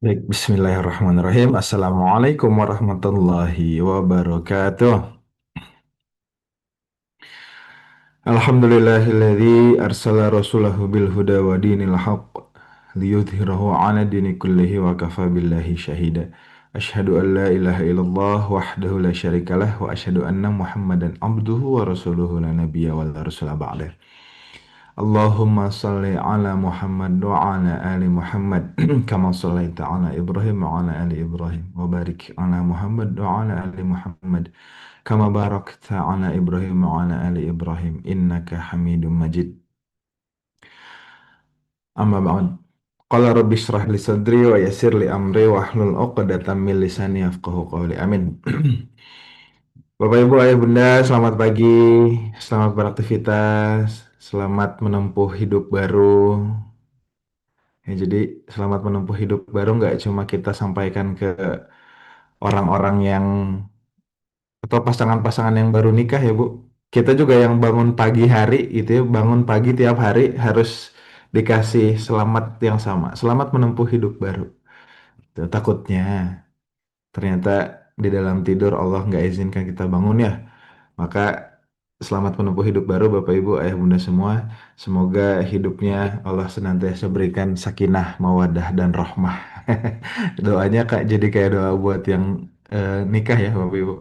Baik, bismillahirrahmanirrahim. Assalamualaikum warahmatullahi wabarakatuh. Alhamdulillahilladzi arsala rasulahu bil huda wa dinil haqq liyudhhirahu ala dini kullihi wa kafa billahi syahida. Asyhadu an la ilaha illallah wahdahu la syarikalah wa asyhadu anna Muhammadan abduhu wa rasuluhu la nabiyya wa la rasula ba'dah. Allahumma salli ala Muhammad wa ala ali Muhammad kama sallaita ala Ibrahim wa ala ali Ibrahim wa barik ala Muhammad wa ala ali Muhammad kama barakta ala Ibrahim wa ala ali Ibrahim innaka Hamidum Majid. Amma ba'd. Qala rabbi shrah li sadri wa yassir li amri wa hlul 'uqdatam min lisani yafqahu qawli. Amin. Bapak Ibu Ayah Bunda, selamat pagi, selamat beraktivitas, selamat menempuh hidup baru. Ya, jadi selamat menempuh hidup baru nggak cuma kita sampaikan ke orang-orang yang atau pasangan-pasangan yang baru nikah ya Bu. Kita juga yang bangun pagi hari itu ya, bangun pagi tiap hari harus dikasih selamat yang sama. Selamat menempuh hidup baru. Tuh, takutnya ternyata di dalam tidur Allah nggak izinkan kita bangun ya. Maka selamat menempuh hidup baru Bapak Ibu Ayah Bunda semua. Semoga hidupnya Allah senantiasa berikan sakinah, mawadah dan rahmah. Doanya Kak jadi kayak doa buat yang nikah ya Bapak Ibu.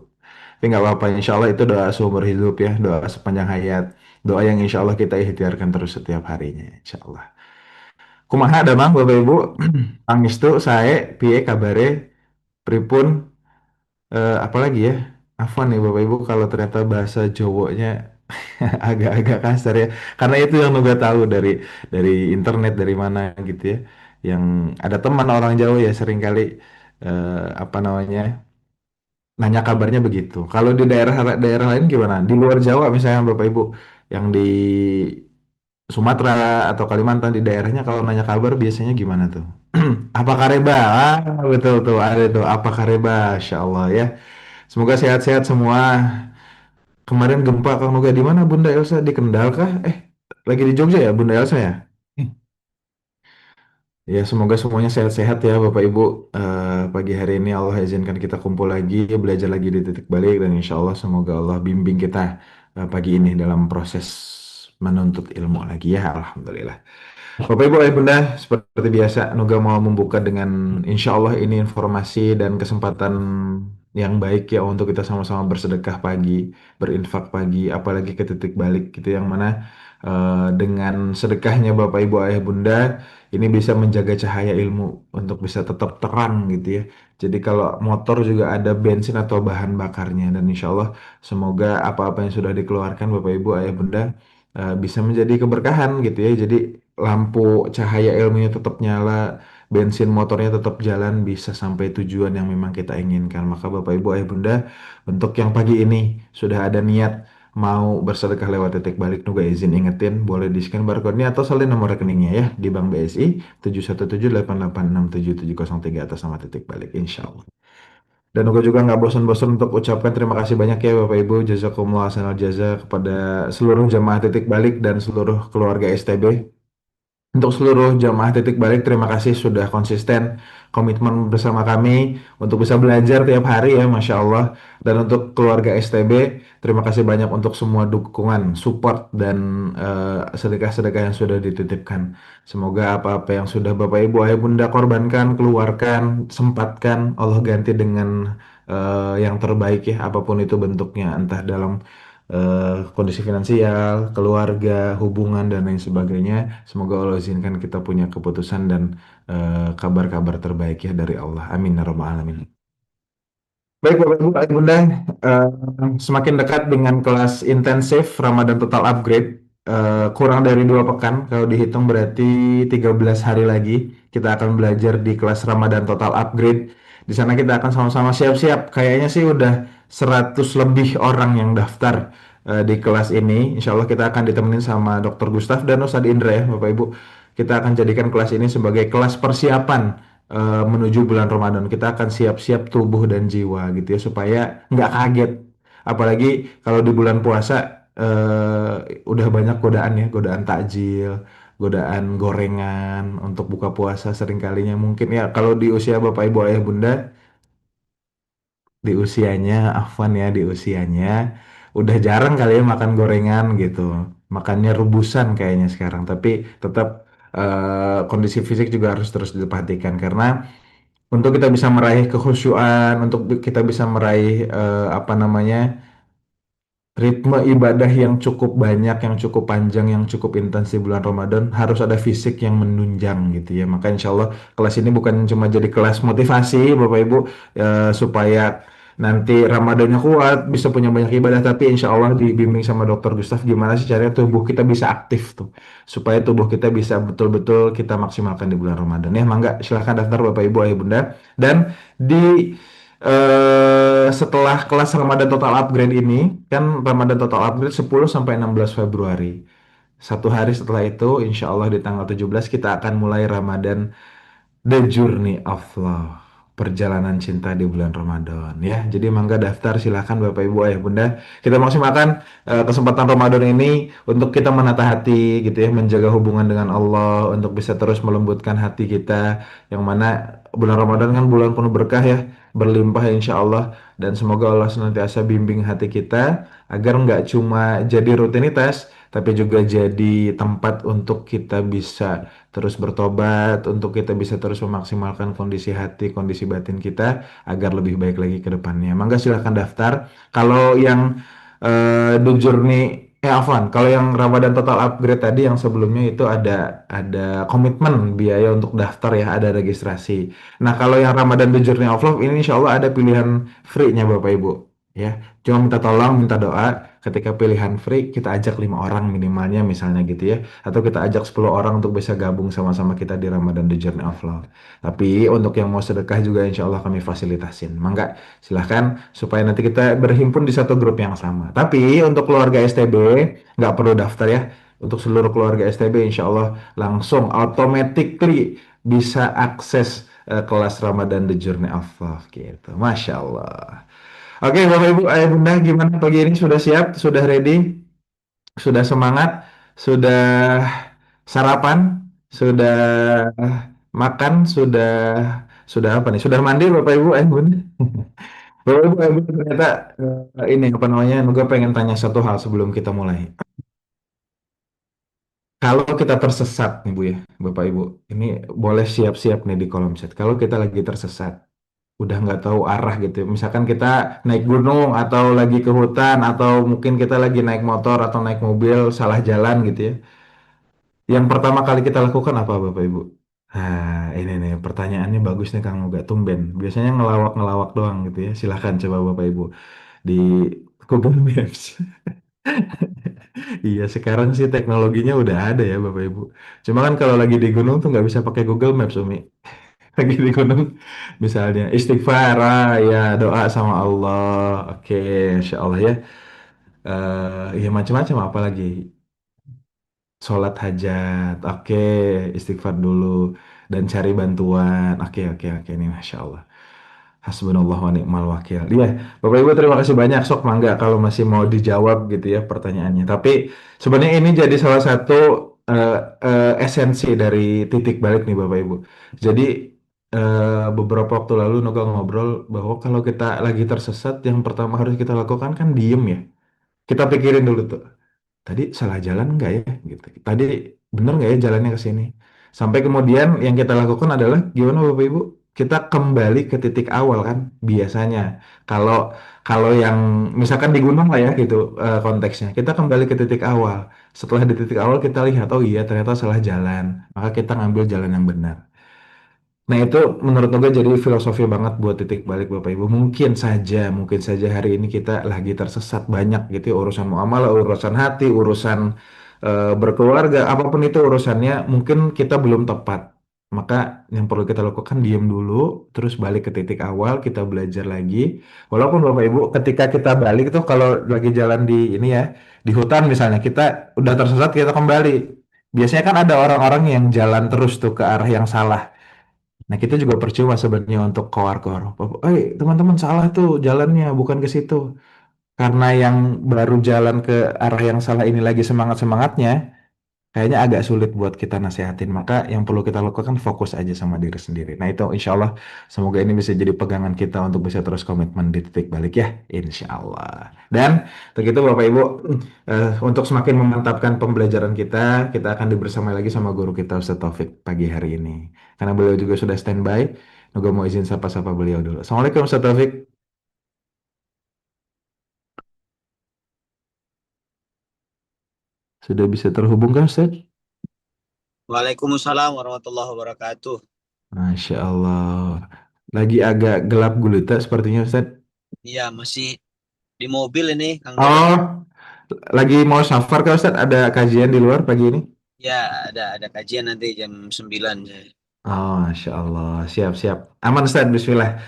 Tapi nggak apa-apa, insya Allah itu doa seumur hidup ya, doa sepanjang hayat. Doa yang insya Allah kita ikhtiarkan terus setiap harinya, insya Allah. Kumaha ada bang Bapak Ibu, pangestu saya, piye kabare, pripun, apalagi ya, Afwan nih Bapak Ibu kalau ternyata bahasa Jawanya agak-agak kasar ya, karena itu yang Nuga tahu dari internet dari mana gitu ya. Yang ada teman orang Jawa ya seringkali apa namanya nanya kabarnya begitu. Kalau di daerah lain gimana? Di luar Jawa misalnya Bapak Ibu yang di Sumatera atau Kalimantan di daerahnya kalau nanya kabar biasanya gimana tuh? Apa kareba? Ah, betul tuh ada tuh apa kareba? Insya Allah ya. Semoga sehat-sehat semua. Kemarin gempa Kang Nuga di mana Bunda Elsa di Kendal kah? Lagi di Jogja ya Bunda Elsa ya? Ya, semoga semuanya sehat-sehat ya Bapak Ibu. Pagi hari ini Allah izinkan kita kumpul lagi, belajar lagi di titik balik dan insya Allah semoga Allah bimbing kita pagi ini dalam proses menuntut ilmu lagi ya. Alhamdulillah. Bapak Ibu Ayah Bunda, seperti biasa Nuga mau membuka dengan insya Allah ini informasi dan kesempatan yang baik ya untuk kita sama-sama bersedekah pagi, berinfak pagi, apalagi ke titik balik gitu yang mana dengan sedekahnya Bapak Ibu Ayah Bunda ini bisa menjaga cahaya ilmu untuk bisa tetap terang gitu ya. Jadi kalau motor juga ada bensin atau bahan bakarnya dan insya Allah semoga apa-apa yang sudah dikeluarkan Bapak Ibu Ayah Bunda bisa menjadi keberkahan gitu ya. Jadi lampu cahaya ilmunya tetap nyala, bensin motornya tetap jalan, bisa sampai tujuan yang memang kita inginkan. Maka Bapak Ibu Ayah Bunda, untuk yang pagi ini sudah ada niat mau bersedekah lewat titik balik Nuga izin ingetin, boleh di scan barcode-nya atau salin nomor rekeningnya ya di Bank BSI 71788677703 atas nama titik balik insya Allah. Dan aku juga nggak bosan-bosan untuk ucapkan terima kasih banyak ya Bapak Ibu, jazakumullah hasanal jaza kepada seluruh jamaah titik balik dan seluruh keluarga STB. Untuk seluruh jamaah titik balik, terima kasih sudah konsisten komitmen bersama kami untuk bisa belajar tiap hari ya, Masya Allah. Dan untuk keluarga STB, terima kasih banyak untuk semua dukungan, support, dan sedekah-sedekah yang sudah dititipkan. Semoga apa-apa yang sudah Bapak Ibu Ayah Bunda korbankan, keluarkan, sempatkan, Allah ganti dengan yang terbaik ya, apapun itu bentuknya, entah dalam kondisi finansial, keluarga, hubungan, dan lain sebagainya. Semoga Allah izinkan kita punya keputusan dan kabar-kabar terbaik ya dari Allah. Amin ya rabbal alamin. Baik Bapak Ibu, Ayah Bunda, eh, semakin dekat dengan kelas intensif Ramadan Total Upgrade, kurang dari 2 pekan, kalau dihitung berarti 13 hari lagi kita akan belajar di kelas Ramadan Total Upgrade. Di sana kita akan sama-sama siap-siap. Kayaknya sih udah 100 lebih orang yang daftar di kelas ini. Insya Allah kita akan ditemenin sama Dr. Gustaf dan Ustadz Indra ya Bapak Ibu. Kita akan jadikan kelas ini sebagai kelas persiapan menuju bulan Ramadan. Kita akan siap-siap tubuh dan jiwa gitu ya supaya nggak kaget. Apalagi kalau di bulan puasa udah banyak godaan ya, godaan takjil, godaan gorengan untuk buka puasa sering kalinya mungkin ya kalau di usia Bapak Ibu Ayah Bunda di usianya Afwan ya di usianya udah jarang kali ya makan gorengan gitu. Makannya rebusan kayaknya sekarang tapi tetap kondisi fisik juga harus terus diperhatikan karena untuk kita bisa meraih kekhusyuan, untuk kita bisa meraih apa namanya ritme ibadah yang cukup banyak, yang cukup panjang, yang cukup intens di bulan Ramadan, harus ada fisik yang menunjang gitu ya. Maka insya Allah kelas ini bukan cuma jadi kelas motivasi Bapak Ibu supaya nanti Ramadannya kuat, bisa punya banyak ibadah, tapi insya Allah dibimbing sama Dokter Gustaf gimana sih caranya tubuh kita bisa aktif tuh, supaya tubuh kita bisa betul-betul kita maksimalkan di bulan Ramadan. Ya, mangga silahkan daftar Bapak Ibu Ayah Bunda. Dan di setelah kelas Ramadan Total Upgrade ini, kan Ramadan Total Upgrade 10 sampai 16 Februari. Satu hari setelah itu, insya Allah di tanggal 17 kita akan mulai Ramadan The Journey of Love. Perjalanan cinta di bulan Ramadan ya. Jadi mangga daftar silahkan Bapak Ibu Ayah Bunda. Kita maksimalkan kesempatan Ramadan ini untuk kita menata hati gitu ya, menjaga hubungan dengan Allah, untuk bisa terus melembutkan hati kita. Yang mana bulan Ramadan kan bulan penuh berkah ya, berlimpah ya insya Allah. Dan semoga Allah senantiasa bimbing hati kita agar nggak cuma jadi rutinitas, tapi juga jadi tempat untuk kita bisa terus bertobat, untuk kita bisa terus memaksimalkan kondisi hati, kondisi batin kita agar lebih baik lagi ke depannya. Mangga silahkan daftar. Kalau yang The Journey, Afwan, kalau yang Ramadan Total Upgrade tadi yang sebelumnya itu ada komitmen biaya untuk daftar ya, ada registrasi. Nah, kalau yang Ramadan The Journey of Love ini insya Allah ada pilihan free-nya Bapak Ibu. Ya, cuma minta tolong, minta doa. Ketika pilihan free, kita ajak 5 orang minimalnya misalnya gitu ya atau kita ajak 10 orang untuk bisa gabung sama-sama kita di Ramadan The Journey of Love. Tapi untuk yang mau sedekah juga insya Allah kami fasilitasin. Mangga silahkan supaya nanti kita berhimpun di satu grup yang sama. Tapi untuk keluarga STB nggak perlu daftar ya. Untuk seluruh keluarga STB insya Allah langsung automatically bisa akses kelas Ramadan The Journey of Love gitu. Masya Allah. Oke Bapak Ibu, Ayah Bunda gimana pagi ini sudah siap? Sudah ready? Sudah semangat, sudah sarapan, sudah makan, sudah apa nih? Sudah mandi Bapak Ibu, Bunda. Bapak Ibu, Bunda ternyata ini apa namanya? Gue pengen tanya satu hal sebelum kita mulai. Kalau kita tersesat nih Bu ya, Bapak Ibu, ini boleh siap-siap nih di kolom chat. Kalau kita lagi tersesat, udah nggak tahu arah gitu, ya. Misalkan kita naik gunung atau lagi ke hutan atau mungkin kita lagi naik motor atau naik mobil salah jalan gitu ya. Yang pertama kali kita lakukan apa Bapak Ibu? Nah, ini nih pertanyaannya bagus nih Kang Uga, tumben. Biasanya ngelawak-ngelawak doang gitu ya. Silahkan coba Bapak Ibu di Google Maps. Iya, sekarang sih teknologinya udah ada ya Bapak Ibu. Cuma kan kalau lagi di gunung tuh nggak bisa pakai Google Maps, Umi. Lagi di gunung, misalnya istighfar, ya doa sama Allah. Oke, Insya Allah ya. Ya macam-macam apalagi. Sholat hajat, oke, istighfar dulu dan cari bantuan, oke, ini masya Allah. Hasbunallah wa ni'mal wakil. Iya, Bapak Ibu terima kasih banyak. Sok mangga kalau masih mau dijawab gitu ya pertanyaannya. Tapi sebenarnya ini jadi salah satu eh, esensi dari titik balik nih Bapak Ibu. Jadi beberapa waktu lalu Noga ngobrol bahwa kalau kita lagi tersesat, yang pertama harus kita lakukan kan diem ya. Kita pikirin dulu tuh tadi salah jalan nggak ya gitu. Tadi bener nggak ya jalannya ke sini? Sampai kemudian yang kita lakukan adalah gimana Bapak Ibu? Kita kembali ke titik awal kan biasanya. Kalau kalau yang misalkan di gunung lah ya gitu konteksnya. Kita kembali ke titik awal. Setelah di titik awal kita lihat oh iya ternyata salah jalan. Maka kita ngambil jalan yang benar. Nah itu menurut gue jadi filosofi banget buat titik balik Bapak Ibu. Mungkin saja hari ini kita lagi tersesat banyak gitu ya, urusan muamalah, urusan hati, urusan berkeluarga, apapun itu urusannya, mungkin kita belum tepat. Maka yang perlu kita lakukan diam dulu, terus balik ke titik awal, kita belajar lagi. Walaupun Bapak Ibu, ketika kita balik itu kalau lagi jalan di ini ya, di hutan misalnya, kita udah tersesat, kita kembali. Biasanya kan ada orang-orang yang jalan terus tuh ke arah yang salah. Nah, kita juga percuma sebenarnya untuk koar-koar. Teman-teman salah tuh jalannya, bukan ke situ. Karena yang baru jalan ke arah yang salah ini lagi semangat-semangatnya, kayaknya agak sulit buat kita nasehatin. Maka yang perlu kita lakukan fokus aja sama diri sendiri. Nah itu insya Allah semoga ini bisa jadi pegangan kita untuk bisa terus komitmen di titik balik ya. Insya Allah. Dan begitu Bapak Ibu, untuk semakin memantapkan pembelajaran kita akan dibersama lagi sama guru kita Ustadz Taufik pagi hari ini. Karena beliau juga sudah standby. Gue mau izin sapa-sapa beliau dulu. Assalamualaikum Ustadz Taufik. Sudah bisa terhubung kan Ustadz? Waalaikumsalam warahmatullahi wabarakatuh. Masya Allah. Lagi agak gelap gulita sepertinya Ustadz. Iya, masih di mobil ini, Kang Dadang. Oh, lagi mau safar kah Ustadz? Ada kajian di luar pagi ini? Ya, ada kajian nanti jam 9 saya. Oh, Masya Allah. Siap-siap. Aman Ustadz, Bismillah.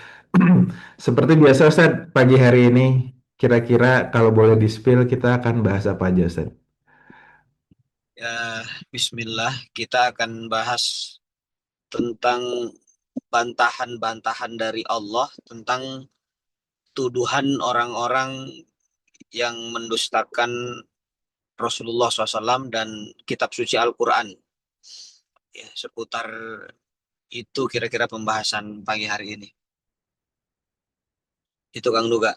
Seperti biasa Ustadz, pagi hari ini kira-kira kalau boleh di-spill kita akan bahas apa aja Ustadz? Ya, bismillah, kita akan bahas tentang bantahan-bantahan dari Allah tentang tuduhan orang-orang yang mendustakan Rasulullah SAW dan kitab suci Al-Quran. Ya, seputar itu kira-kira pembahasan pagi hari ini. Itu Kang Duga.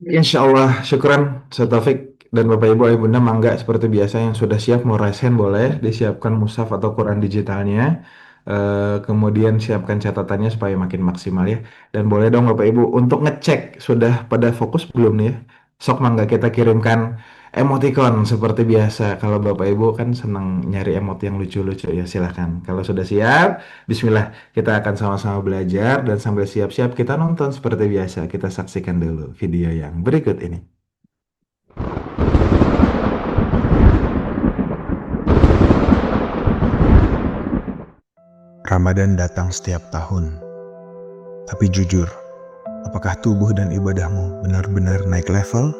Insya Allah, syukuran Ustaz Taufik dan Bapak Ibu Ayah Bunda Mangga seperti biasa yang sudah siap mau raise hand boleh disiapkan mushaf atau Quran digitalnya. Kemudian siapkan catatannya supaya makin maksimal ya. Dan boleh dong Bapak Ibu untuk ngecek sudah pada fokus belum nih ya. Sok Mangga kita kirimkan emoticon seperti biasa. Kalau Bapak Ibu kan senang nyari emot yang lucu-lucu ya silahkan. Kalau sudah siap, Bismillah. Kita akan sama-sama belajar dan sambil siap-siap kita nonton seperti biasa. Kita saksikan dulu video yang berikut ini. Ramadan datang setiap tahun. Tapi jujur, apakah tubuh dan ibadahmu benar-benar naik level?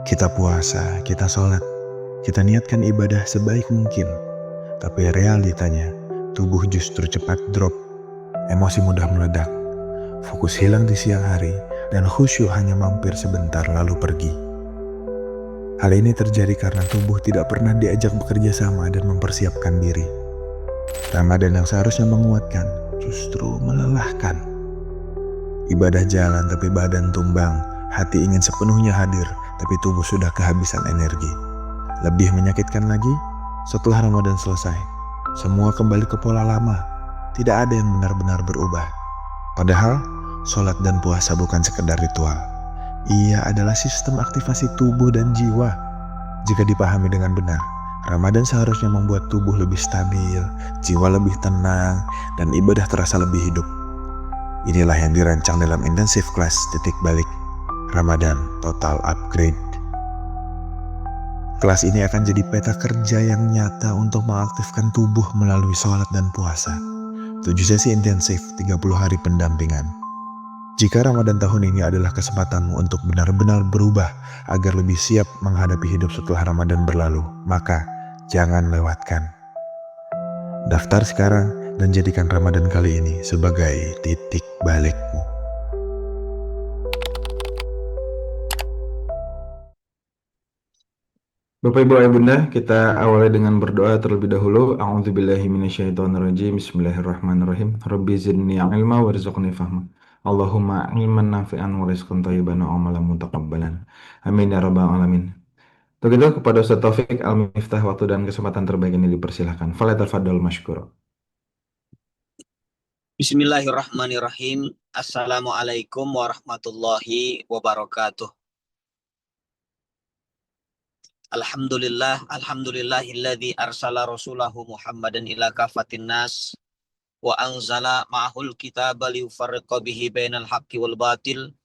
Kita puasa, kita sholat, kita niatkan ibadah sebaik mungkin. Tapi realitanya, tubuh justru cepat drop, emosi mudah meledak, fokus hilang di siang hari, dan khusyuk hanya mampir sebentar lalu pergi. Hal ini terjadi karena tubuh tidak pernah diajak bekerja sama dan mempersiapkan diri. Ramadan yang seharusnya menguatkan, justru melelahkan. Ibadah jalan tapi badan tumbang, hati ingin sepenuhnya hadir, tapi tubuh sudah kehabisan energi. Lebih menyakitkan lagi, setelah Ramadan selesai, semua kembali ke pola lama. Tidak ada yang benar-benar berubah. Padahal, sholat dan puasa bukan sekedar ritual. Ia adalah sistem aktivasi tubuh dan jiwa. Jika dipahami dengan benar, Ramadan seharusnya membuat tubuh lebih stabil, jiwa lebih tenang, dan ibadah terasa lebih hidup. Inilah yang dirancang dalam intensif kelas titik balik Ramadan Total Upgrade. Kelas ini akan jadi peta kerja yang nyata untuk mengaktifkan tubuh melalui sholat dan puasa. 7 sesi intensif, 30 hari pendampingan. Jika Ramadan tahun ini adalah kesempatanmu untuk benar-benar berubah agar lebih siap menghadapi hidup setelah Ramadan berlalu, maka jangan lewatkan. Daftar sekarang dan jadikan Ramadan kali ini sebagai titik balikmu. Bapak Ibu Ayah Bunda, kita awali dengan berdoa terlebih dahulu. A'udzubillahi minasyaitonirrajim. Bismillahirrahmanirrahim. Rabbi zidni ilma warzuqni fahma. Allahumma ilman nafi'an wa rizqan thayyiban wa amalan mutaqabbalan. Amin ya rabbal alamin. Untuk itu kepada Ustaz Taufik Al-Miftah waktu dan kesempatan terbaik ini dipersilahkan. Falyatafadhal masykur. Bismillahirrahmanirrahim. Assalamualaikum warahmatullahi wabarakatuh. Alhamdulillahilladzi arsala rasulahu Muhammadan ila kafatin nas wa anzala ma'ahul kitaba liyufarriqa bihi bainal haqqi wal batil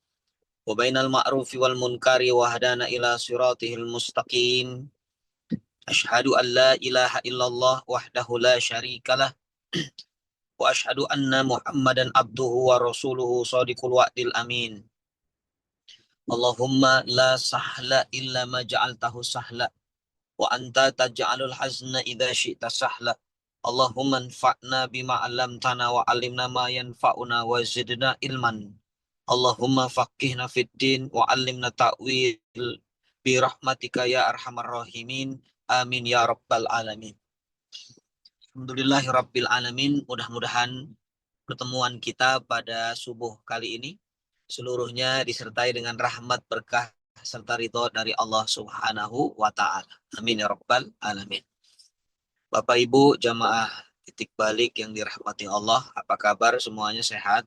wa bainal ma'rufi wal munkari wa hadana ila siratihil mustaqim. Asyhadu an la ilaha illallah wahdahu la syarikalah wa asyhadu anna Muhammadan abduhu wa rasuluhu shadiqul wa'dil amin. Allahumma la sahla illa ma ja'altahu sahla wa anta taj'alul hazna idza syi'ta sahla. Allahumma anfa'na bima 'allamtana wa 'allimna ma yanfa'una wa zidna ilman. Allahumma faqihna fid din wa 'allimna ta'wil birahmatika ya arhamar rahimin. Amin ya rabbal alamin. Alhamdulillahirabbil alamin. Mudah-mudahan pertemuan kita pada subuh kali ini seluruhnya disertai dengan rahmat, berkah serta ridho dari Allah Subhanahu wa taala. Amin ya rabbal alamin. Bapak Ibu jamaah titik balik yang dirahmati Allah, apa kabar semuanya, sehat?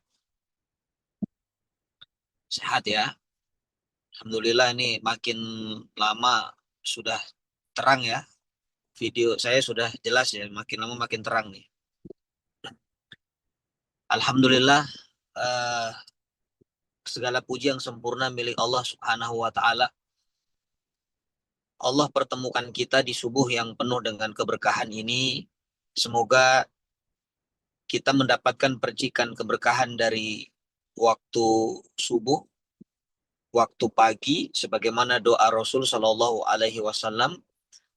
Sehat ya. Alhamdulillah, ini makin lama sudah terang ya. Video saya sudah jelas ya, makin lama makin terang nih. Alhamdulillah, segala puji yang sempurna milik Allah Subhanahu wa taala. Allah pertemukan kita di subuh yang penuh dengan keberkahan ini. Semoga kita mendapatkan percikan keberkahan dari waktu subuh, waktu pagi, sebagaimana doa Rasul Shallallahu Alaihi Wasallam,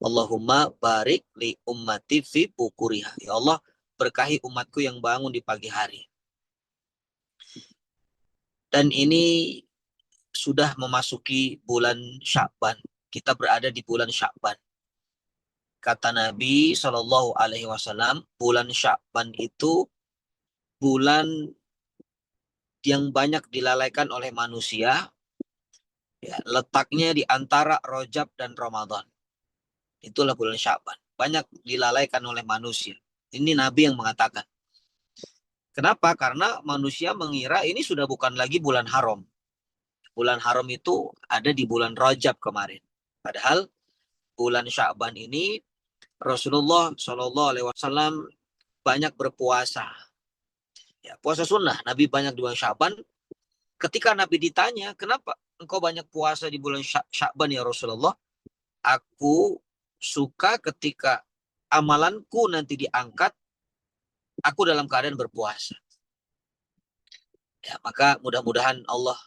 Allahumma barik li ummati fi bukuriha. Ya Allah, berkahi umatku yang bangun di pagi hari. Dan ini sudah memasuki bulan Sya'ban. Kita berada di bulan Sya'ban. Kata Nabi Shallallahu Alaihi Wasallam, bulan Sya'ban itu bulan yang banyak dilalaikan oleh manusia. Ya, letaknya di antara Rajab dan Ramadan. Itulah bulan Sya'ban. Banyak dilalaikan oleh manusia. Ini Nabi yang mengatakan. Kenapa? Karena manusia mengira ini sudah bukan lagi bulan haram. Bulan haram itu ada di bulan Rajab kemarin. Padahal bulan Sya'ban ini Rasulullah SAW banyak berpuasa. Ya, puasa sunnah. Nabi banyak di bulan Sya'ban. Ketika Nabi ditanya, kenapa engkau banyak puasa di bulan Sya'ban ya Rasulullah? Aku suka ketika amalanku nanti diangkat, aku dalam keadaan berpuasa. Ya, maka mudah-mudahan Allah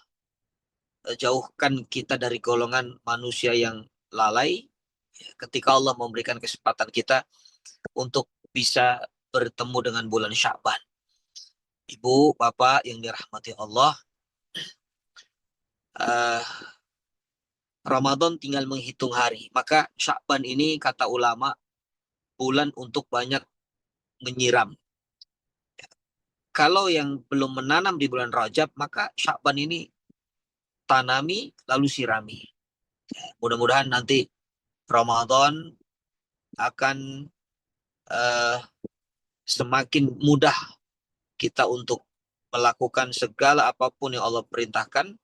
jauhkan kita dari golongan manusia yang lalai. Ya, ketika Allah memberikan kesempatan kita untuk bisa bertemu dengan bulan Sya'ban. Ibu, Bapak yang dirahmati Allah, Ramadan tinggal menghitung hari. Maka Sya'ban ini kata ulama bulan untuk banyak menyiram. Kalau yang belum menanam di bulan Rajab, maka Sya'ban ini tanami lalu sirami. Mudah-mudahan nanti Ramadan akan semakin mudah kita untuk melakukan segala apapun yang Allah perintahkan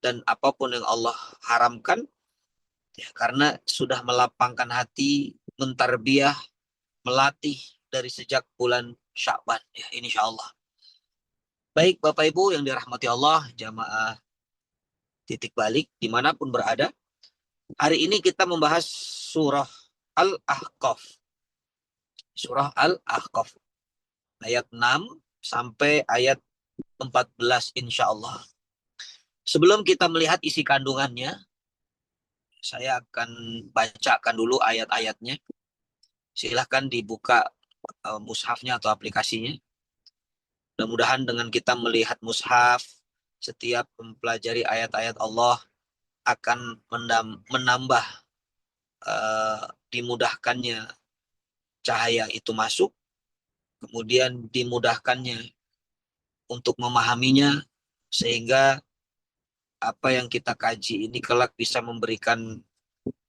dan apapun yang Allah haramkan, ya, karena sudah melapangkan hati, mentarbiyah, melatih dari sejak bulan Sya'ban, ya, insya Allah. Baik Bapak Ibu yang dirahmati Allah, jamaah titik balik dimanapun berada, hari ini kita membahas surah Al-Ahqaf. Surah Al-Ahqaf ayat 6 sampai ayat 14 insya Allah. Sebelum kita melihat isi kandungannya, saya akan bacakan dulu ayat-ayatnya. Silahkan dibuka mushafnya atau aplikasinya. Mudah-mudahan dengan kita melihat mushaf, setiap mempelajari ayat-ayat Allah akan menambah dimudahkannya cahaya itu masuk, kemudian dimudahkannya untuk memahaminya, sehingga apa yang kita kaji ini kelak bisa memberikan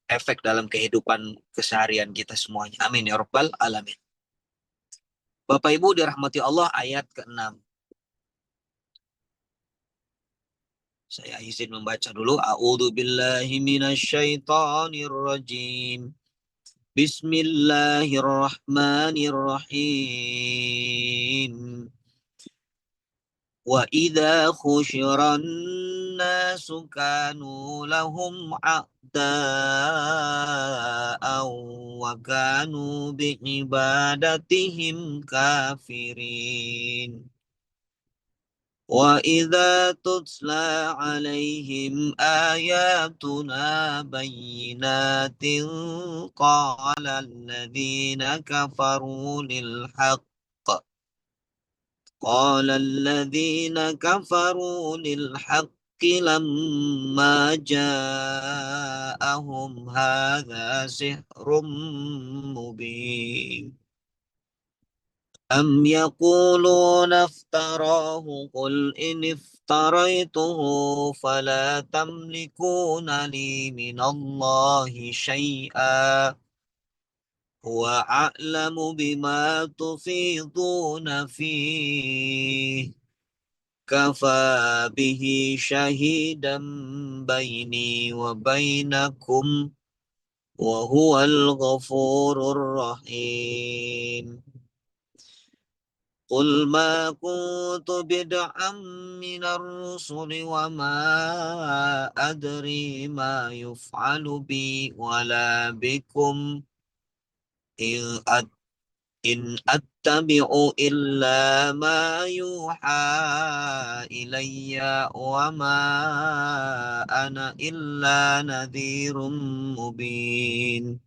efek dalam kehidupan keseharian kita semuanya. Amin ya rabbal alamin. Bapak Ibu dirahmati Allah, ayat ke-6. Saya izin membaca dulu. A'udzu billahi minasyaitonir rajim. Bismillahirrahmanirrahim. Wa idza khusyiran nasu kanu lahum a'da'aw wa kanu bi'ibadatihim kafirin. Wa idza tutla 'alaihim ayatuna bayyinatin qala alladziina kafaru lil haqq قال الذين كفروا للحق لما جاءهم لهم هذا سحر مبين أم يقولون افتراه قل إن افتريته فلا تملكون لي من الله شيئا هو أعلم بما تفيضون فيه كفى به شهيدا بيني وبينكم وهو الغفور الرحيم قل ما كنت بدعا من الرسل وما أدري ما يفعل بي ولا بكم إن أتبع إلا ما يوحى إلي وما أنا إلا نذير مبين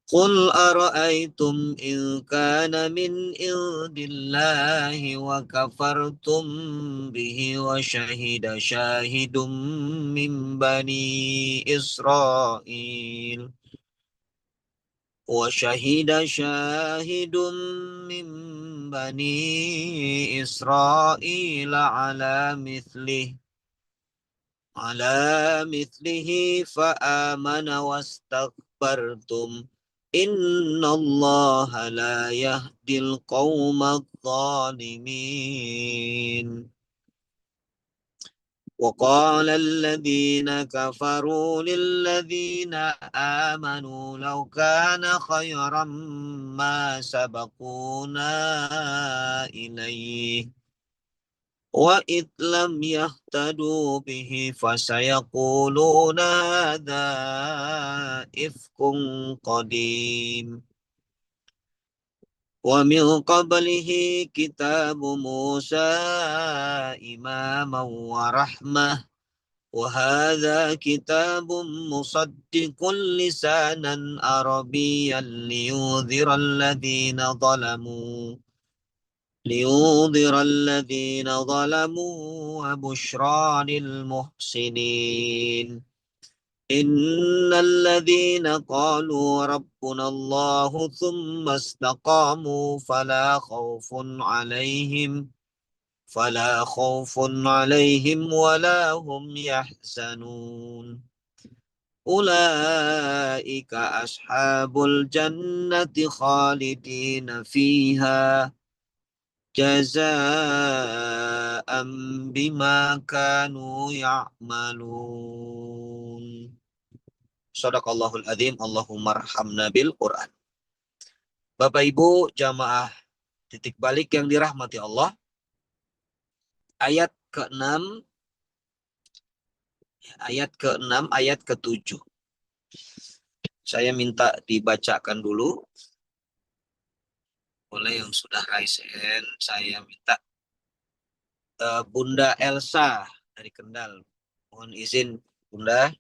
قل أرأيتم إن كان من عند الله وكفرتم به وشهد شاهد من بني إسرائيل من بني إسرائيل على مثله فآمن واستكبرتم إن الله لا يهدي القوم الظالمين وقال الذين كفروا للذين آمنوا لو كان خيرا ما سبقونا إليه وإذ لم يهتدوا به فسيقولون هذا إفك قديم ومن قبله كتاب موسى إماما ورحمة وهذا كتاب مصدق لسانا عربيا لينذر الذين ظلموا وبشرى للمحسنين إن الذين قالوا ربنا الله ثم استقاموا فلا خوف عليهم ولا هم يحزنون أولئك أصحاب الجنة خالدين فيها جزاء بما كانوا يعملون Sadaqallahul adzim. Allahumma arhamna bil Quran. Bapak Ibu jamaah titik balik yang dirahmati Allah, ayat ke-6, ayat ke-7. Saya minta dibacakan dulu oleh yang sudah raise hand. Saya minta Bunda Elsa dari Kendal. Mohon izin Bunda.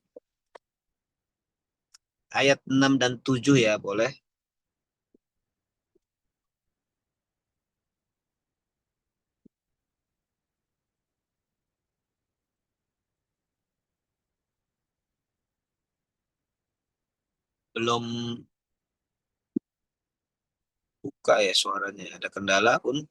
Ayat 6 dan 7 ya, boleh? Belum buka ya suaranya. Ada kendala pun.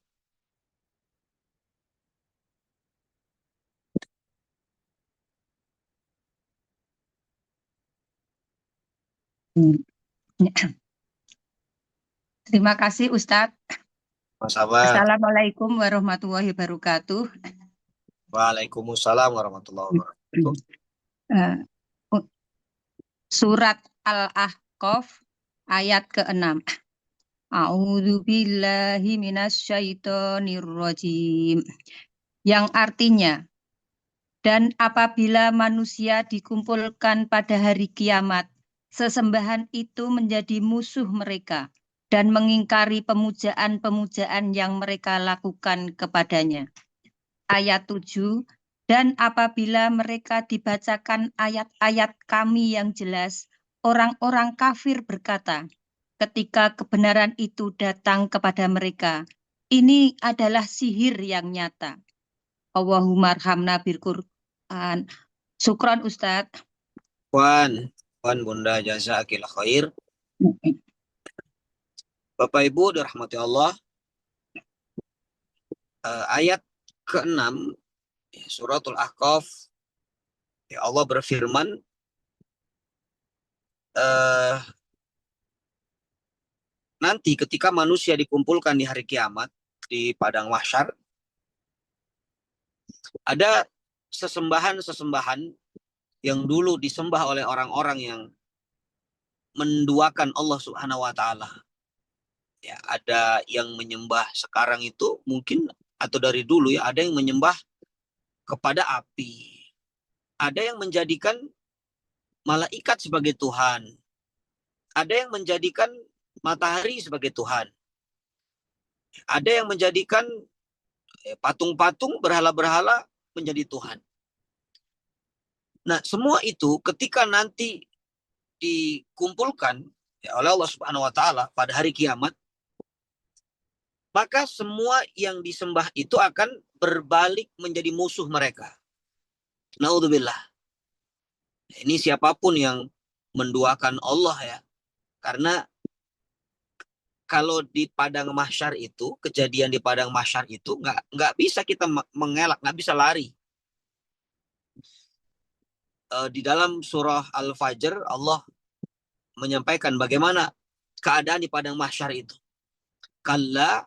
Terima kasih Ustadz. Sama-sama. Assalamualaikum warahmatullahi wabarakatuh. Waalaikumsalam warahmatullahi wabarakatuh. Surat Al-Ahqaf ayat ke-6. A'udzu billahi minasyaitonir rajim. Yang artinya, dan apabila manusia dikumpulkan pada hari kiamat, sesembahan itu menjadi musuh mereka dan mengingkari pemujaan-pemujaan yang mereka lakukan kepadanya. Ayat 7, dan apabila mereka dibacakan ayat-ayat kami yang jelas, orang-orang kafir berkata, ketika kebenaran itu datang kepada mereka, ini adalah sihir yang nyata. Allahumma arhamna bil Quran. Syukron Ustadz. Puan Bunda jazakillah khair. Bapak Ibu dirahmati Allah, ayat ke-6 suratul Ahqaf, ya Allah berfirman, nanti ketika manusia dikumpulkan di hari kiamat di padang mahsyar, ada sesembahan-sesembahan yang dulu disembah oleh orang-orang yang menduakan Allah Subhanahu wa taala. Ya, ada yang menyembah sekarang itu mungkin, atau dari dulu ya, ada yang menyembah kepada api. Ada yang menjadikan malaikat sebagai Tuhan. Ada yang menjadikan matahari sebagai Tuhan. Ada yang menjadikan patung-patung, berhala-berhala menjadi Tuhan. Nah, semua itu ketika nanti dikumpulkan ya, oleh Allah Subhanahu wa taala pada hari kiamat, maka semua yang disembah itu akan berbalik menjadi musuh mereka. Naudzubillah. Ini siapapun yang menduakan Allah ya. Karena kalau di padang mahsyar itu, kejadian di padang mahsyar itu nggak bisa kita mengelak, nggak bisa lari. Di dalam surah Al-Fajr Allah menyampaikan bagaimana keadaan di padang mahsyar itu. Kalla,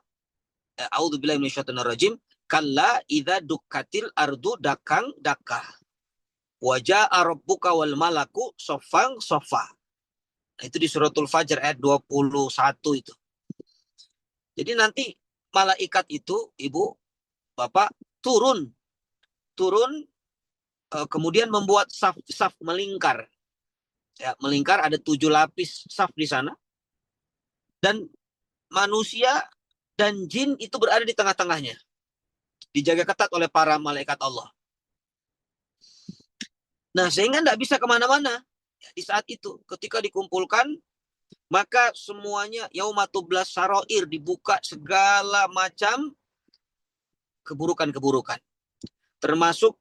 a'udzubillahi minasyaitonirrajim, kalla idza dukkatil ardu dakang dakah. Waja'a rabbuka wal malaku soffang soffa. Nah, itu di suratul Fajr ayat 21 itu. Jadi nanti malaikat itu, Ibu, Bapak, turun kemudian membuat saf melingkar. Ya, melingkar, ada 7 lapis saf di sana. Dan manusia dan jin itu berada di tengah-tengahnya. Dijaga ketat oleh para malaikat Allah. Nah, sehingga tidak bisa kemana-mana. Ya, di saat itu, ketika dikumpulkan, maka semuanya yaumatublas saroir, dibuka segala macam keburukan-keburukan. Termasuk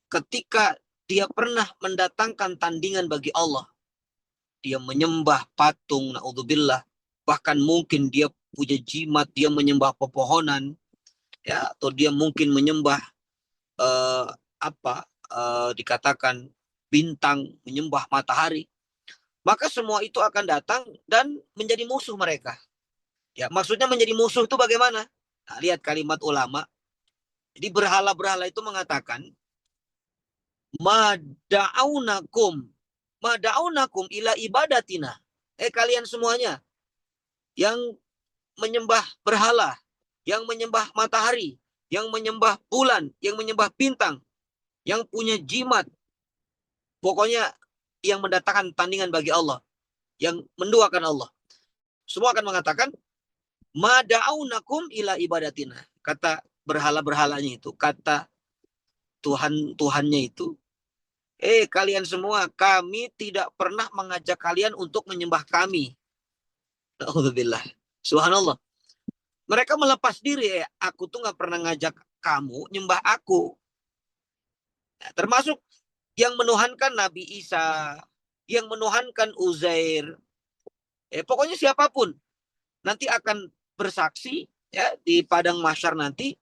ketika dia pernah mendatangkan tandingan bagi Allah. Dia menyembah patung, naudzubillah. Bahkan mungkin dia punya jimat, dia menyembah pepohonan, ya, atau dia mungkin menyembah dikatakan bintang, menyembah matahari. Maka semua itu akan datang dan menjadi musuh mereka. Ya, maksudnya menjadi musuh itu bagaimana? Nah, lihat kalimat ulama. Jadi berhala-berhala itu mengatakan, mada'aunakum ila ibadatina. Kalian semuanya yang menyembah berhala, yang menyembah matahari, yang menyembah bulan, yang menyembah bintang, yang punya jimat, pokoknya yang mendatangkan tandingan bagi Allah, yang menduakan Allah. Semua akan mengatakan, mada'aunakum ila ibadatina. Kata berhala-berhalanya itu, kata Tuhan-Tuhannya itu, kalian semua, kami tidak pernah mengajak kalian untuk menyembah kami. Alhamdulillah. Subhanallah. Mereka melepas diri, aku tuh gak pernah ngajak kamu nyembah aku. Nah, termasuk yang menuhankan Nabi Isa, yang menuhankan Uzair. Pokoknya siapapun nanti akan bersaksi ya di padang mahsyar nanti,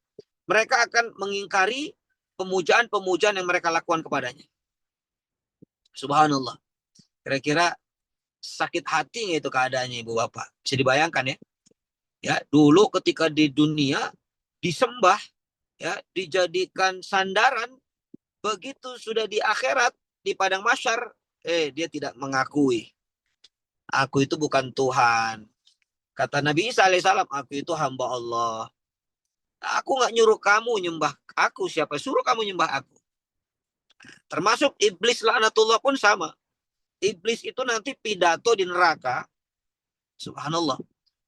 mereka akan mengingkari pemujaan-pemujaan yang mereka lakukan kepadanya. Subhanallah. Kira-kira sakit hati itu keadaannya, Ibu Bapak. Bisa dibayangkan ya. Ya, dulu ketika di dunia disembah, ya, dijadikan sandaran, begitu sudah di akhirat, di padang mahsyar, dia tidak mengakui. Aku itu bukan Tuhan. Kata Nabi Isa alaihissalam, aku itu hamba Allah. Aku nggak nyuruh kamu nyembah aku. Siapa suruh kamu nyembah aku? Termasuk iblis laknatullah pun sama. Iblis itu nanti pidato di neraka. Subhanallah.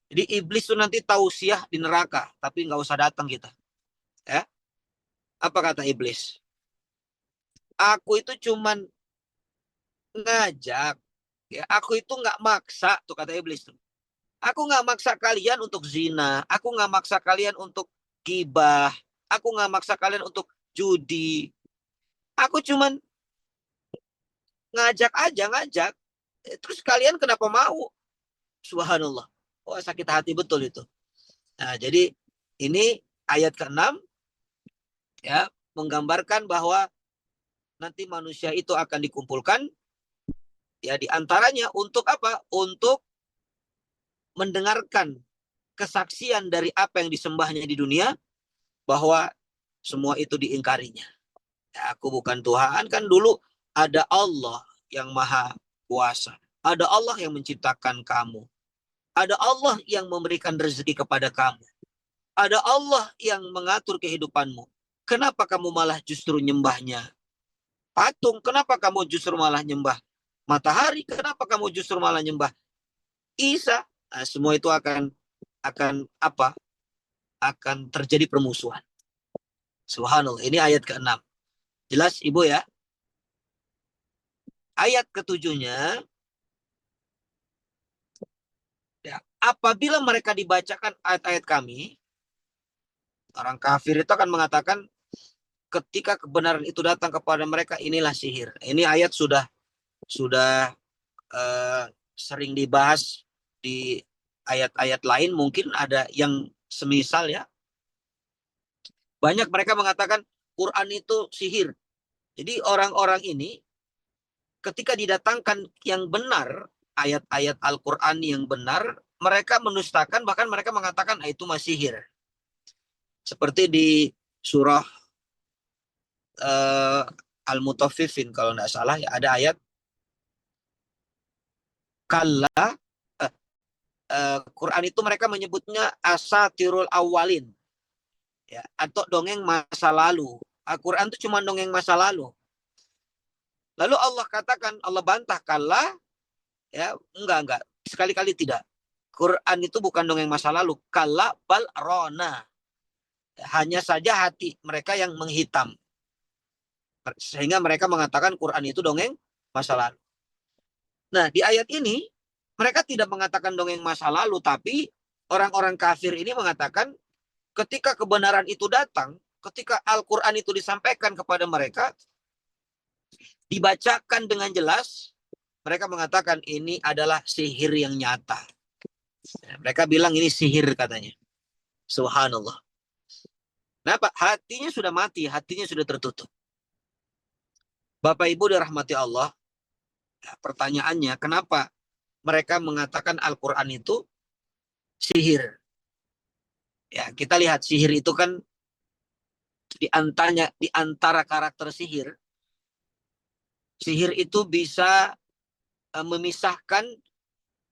Jadi iblis itu nanti tausiah di neraka, tapi nggak usah datang kita. Ya. Apa kata iblis? Aku itu cuman ngajak. Ya, aku itu nggak maksa, tuh kata iblis tuh. Aku nggak maksa kalian untuk zina. Aku nggak maksa kalian untuk gibah. Aku nggak maksa kalian untuk judi. Aku cuman ngajak aja, ngajak. Terus kalian kenapa mau? Subhanallah. Wah, sakit hati betul itu. Nah, jadi ini ayat ke-6 ya, menggambarkan bahwa nanti manusia itu akan dikumpulkan ya, di antaranya untuk apa? Untuk mendengarkan kesaksian dari apa yang disembahnya di dunia, bahwa semua itu diingkarinya. Ya, aku bukan Tuhan. Kan dulu ada Allah yang maha kuasa. Ada Allah yang menciptakan kamu. Ada Allah yang memberikan rezeki kepada kamu. Ada Allah yang mengatur kehidupanmu. Kenapa kamu malah justru nyembahnya patung? Kenapa kamu justru malah nyembah matahari? Kenapa kamu justru malah nyembah Isa? Nah, semua itu akan apa? Akan terjadi permusuhan. Subhanallah. Ini ayat ke-6. Jelas Ibu ya? Ayat ke-7-nya, ya, apabila mereka dibacakan ayat-ayat kami, orang kafir itu akan mengatakan ketika kebenaran itu datang kepada mereka, inilah sihir. Ini ayat sudah sering dibahas di ayat-ayat lain, mungkin ada yang semisal ya. Banyak mereka mengatakan Quran itu sihir. Jadi orang-orang ini ketika didatangkan yang benar, ayat-ayat Al-Quran yang benar, mereka menustakan, bahkan mereka mengatakan itu masih sihir. Seperti di surah Al-Mutaffifin kalau tidak salah ya, ada ayat kalla, Quran itu mereka menyebutnya asatirul awalin ya, atau dongeng masa lalu. Al-Quran itu cuma dongeng masa lalu. Lalu Allah katakan, Allah bantah, kalla ya, enggak, sekali-kali tidak. Quran itu bukan dongeng masa lalu, kalla bal rona. Hanya saja hati mereka yang menghitam. Sehingga mereka mengatakan Quran itu dongeng masa lalu. Nah, di ayat ini mereka tidak mengatakan dongeng masa lalu, tapi orang-orang kafir ini mengatakan ketika kebenaran itu datang, ketika Al-Quran itu disampaikan kepada mereka, dibacakan dengan jelas, mereka mengatakan ini adalah sihir yang nyata. Mereka bilang ini sihir katanya. Subhanallah. Kenapa? Hatinya sudah mati, hatinya sudah tertutup. Bapak Ibu dirahmati Allah, pertanyaannya kenapa mereka mengatakan Al-Quran itu sihir? Ya, kita lihat sihir itu kan di antara karakter sihir itu bisa memisahkan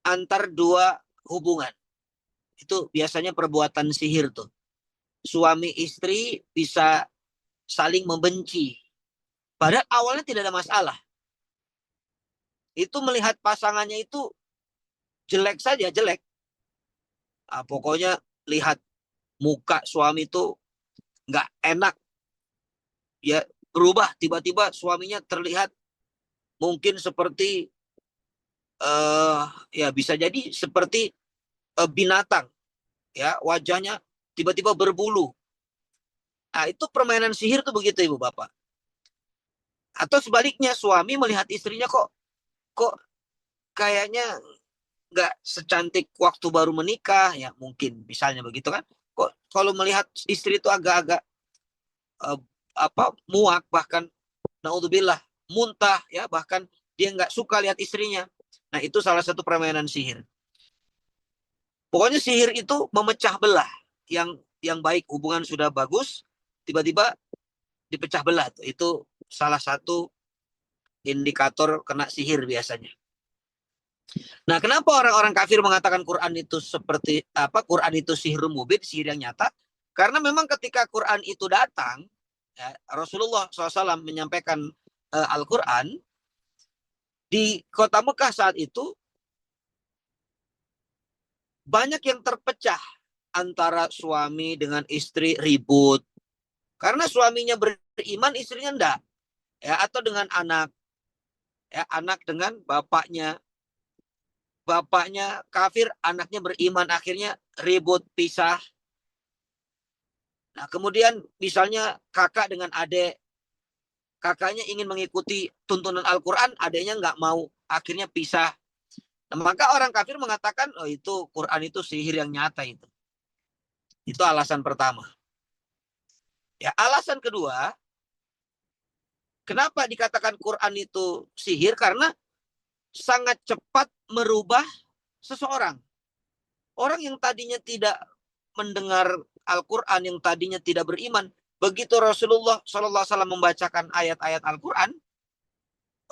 antar dua hubungan. Itu biasanya perbuatan sihir tuh. Suami istri bisa saling membenci. Padahal awalnya tidak ada masalah. Itu melihat pasangannya itu jelek saja, jelek. Nah, pokoknya lihat muka suami itu nggak enak. Ya, berubah tiba-tiba suaminya terlihat mungkin seperti ya bisa jadi seperti binatang. Ya, wajahnya tiba-tiba berbulu. Nah, itu permainan sihir tuh begitu Ibu Bapak. Atau sebaliknya, suami melihat istrinya kok kayaknya nggak secantik waktu baru menikah, ya mungkin misalnya begitu kan. Kok kalau melihat istri itu agak-agak muak, bahkan naudzubillah muntah ya, bahkan dia nggak suka lihat istrinya. Nah, itu salah satu permainan sihir. Pokoknya sihir itu memecah belah. Yang baik hubungan sudah bagus, tiba-tiba dipecah belah. Itu salah satu indikator kena sihir biasanya. Nah, kenapa orang-orang kafir mengatakan Quran itu seperti Quran itu sihir mubin, sihir yang nyata? Karena memang ketika Quran itu datang, ya, Rasulullah SAW menyampaikan Al-Quran di kota Mekah saat itu, banyak yang terpecah antara suami dengan istri ribut. Karena suaminya beriman, istrinya enggak. Ya, atau dengan anak. Ya, anak dengan bapaknya. Bapaknya kafir, anaknya beriman, akhirnya ribut, pisah. Nah, kemudian misalnya kakak dengan adik, Kakaknya ingin mengikuti tuntunan Al-Quran, adanya nggak mau. Akhirnya pisah. Nah, maka orang kafir mengatakan, oh itu Quran itu sihir yang nyata itu. Itu alasan pertama. Ya, alasan kedua, kenapa dikatakan Quran itu sihir? Karena sangat cepat merubah seseorang. Orang yang tadinya tidak mendengar Al-Quran, yang tadinya tidak beriman, begitu Rasulullah SAW membacakan ayat-ayat Al-Quran,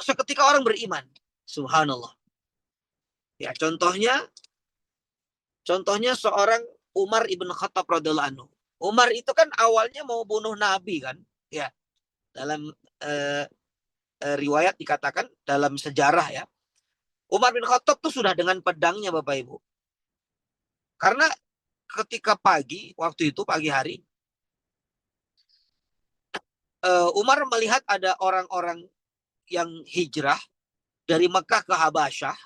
seketika orang beriman. Subhanallah. Ya, contohnya seorang Umar ibn Khattab radhiyallahu anhu. Umar itu kan awalnya mau bunuh Nabi kan, ya. Dalam riwayat dikatakan, dalam sejarah ya, Umar bin Khattab tuh sudah dengan pedangnya Bapak Ibu. Karena ketika waktu itu pagi hari, Umar melihat ada orang-orang yang hijrah dari Mekah ke Habasyah.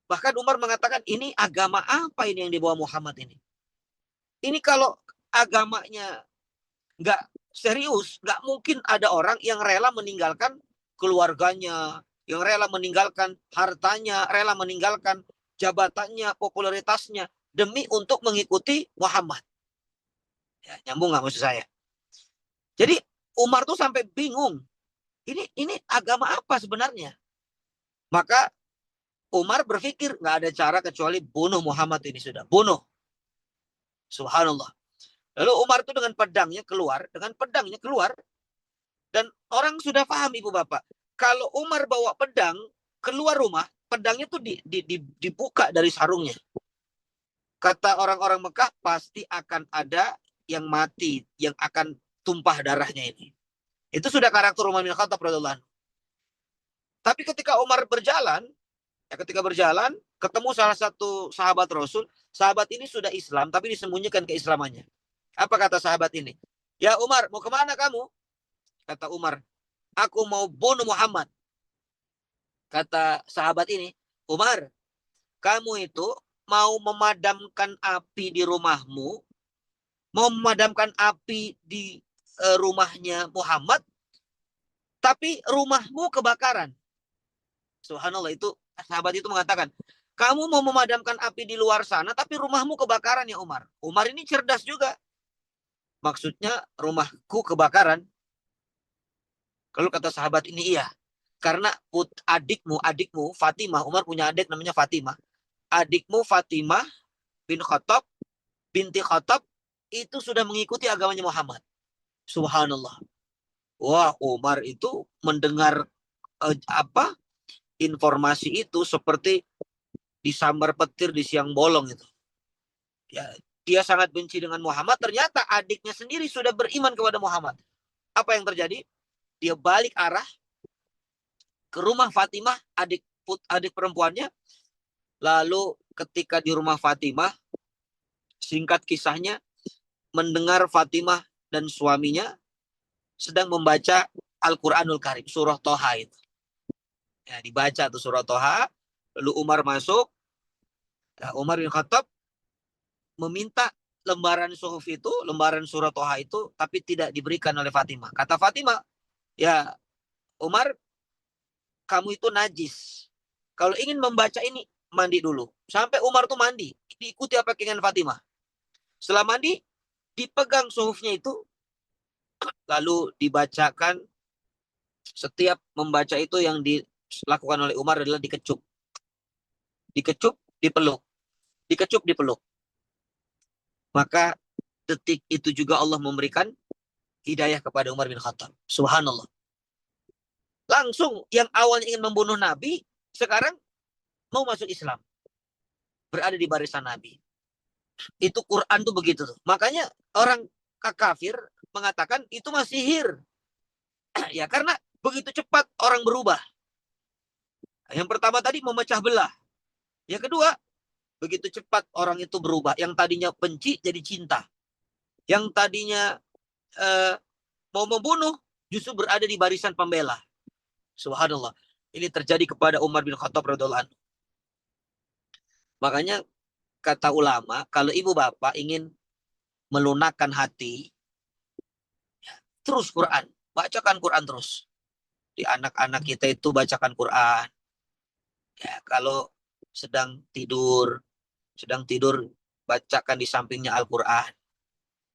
Bahkan Umar mengatakan, ini agama apa ini yang dibawa Muhammad ini? Ini kalau agamanya nggak serius, nggak mungkin ada orang yang rela meninggalkan keluarganya, yang rela meninggalkan hartanya, rela meninggalkan jabatannya, popularitasnya, demi untuk mengikuti Muhammad. Ya, nyambung nggak maksud saya? Jadi Umar tuh sampai bingung, ini agama apa sebenarnya? Maka Umar berpikir nggak ada cara kecuali bunuh Muhammad ini sudah. Bunuh. Subhanallah. Lalu Umar itu dengan pedangnya keluar. Dan orang sudah paham ibu bapak. Kalau Umar bawa pedang keluar rumah, pedangnya tuh dibuka dari sarungnya. Kata orang-orang Mekah, pasti akan ada yang mati, yang akan tumpah darahnya ini. Itu sudah karakter Umar bin Khattab radhiyallahu anhu. Tapi ketika Umar berjalan, ketemu salah satu sahabat Rasul. Sahabat ini sudah Islam, tapi disembunyikan keislamannya. Apa kata sahabat ini? Ya Umar, mau kemana kamu? Kata Umar, aku mau bunuh Muhammad. Kata sahabat ini, Umar, kamu itu mau memadamkan api di rumahmu, mau memadamkan api di rumahnya Muhammad, tapi rumahmu kebakaran. Subhanallah, itu sahabat itu mengatakan, kamu mau memadamkan api di luar sana, tapi rumahmu kebakaran ya Umar. Umar ini cerdas juga. Maksudnya rumahku kebakaran. Kalau kata sahabat ini iya. Karena adikmu Fatimah, Umar punya adik namanya Fatimah. Adikmu Fatimah binti Khattab itu sudah mengikuti agamanya Muhammad. Subhanallah. Wah, Umar itu mendengar informasi itu seperti disambar petir di siang bolong itu. Ya, dia sangat benci dengan Muhammad, ternyata adiknya sendiri sudah beriman kepada Muhammad. Apa yang terjadi? Dia balik arah ke rumah Fatimah, adik perempuannya. Lalu ketika di rumah Fatimah, singkat kisahnya, mendengar Fatimah dan suaminya sedang membaca Al-Quranul Karim, surah Toha itu. Ya, dibaca tuh surah Toha. Lalu Umar masuk. Ya, Umar bin Khattab meminta lembaran suhuf itu, lembaran surah Toha itu, tapi tidak diberikan oleh Fatimah. Kata Fatimah, ya Umar, kamu itu najis. Kalau ingin membaca ini, mandi dulu. Sampai Umar tuh mandi. Diikuti apa keinginan Fatimah. Setelah mandi, dipegang suhufnya itu, lalu dibacakan. Setiap membaca itu yang dilakukan oleh Umar adalah dikecup. Dikecup, dipeluk. Dikecup, dipeluk. Maka detik itu juga Allah memberikan hidayah kepada Umar bin Khattab. Subhanallah. Langsung yang awalnya ingin membunuh Nabi, sekarang mau masuk Islam. Berada di barisan Nabi. Itu Quran tuh begitu tuh. Makanya orang kafir mengatakan itu masih sihir. Ya, karena begitu cepat orang berubah. Yang pertama tadi memecah belah. Yang kedua, begitu cepat orang itu berubah. Yang tadinya benci jadi cinta. Yang tadinya mau membunuh justru berada di barisan pembela. Subhanallah. Ini terjadi kepada Umar bin Khattab radhiyallahu anhu. Makanya kata ulama, kalau ibu bapak ingin melunakkan hati, terus Quran. bacakan Quran terus. Di anak-anak kita itu bacakan Quran. Ya, kalau sedang tidur bacakan di sampingnya Al-Quran.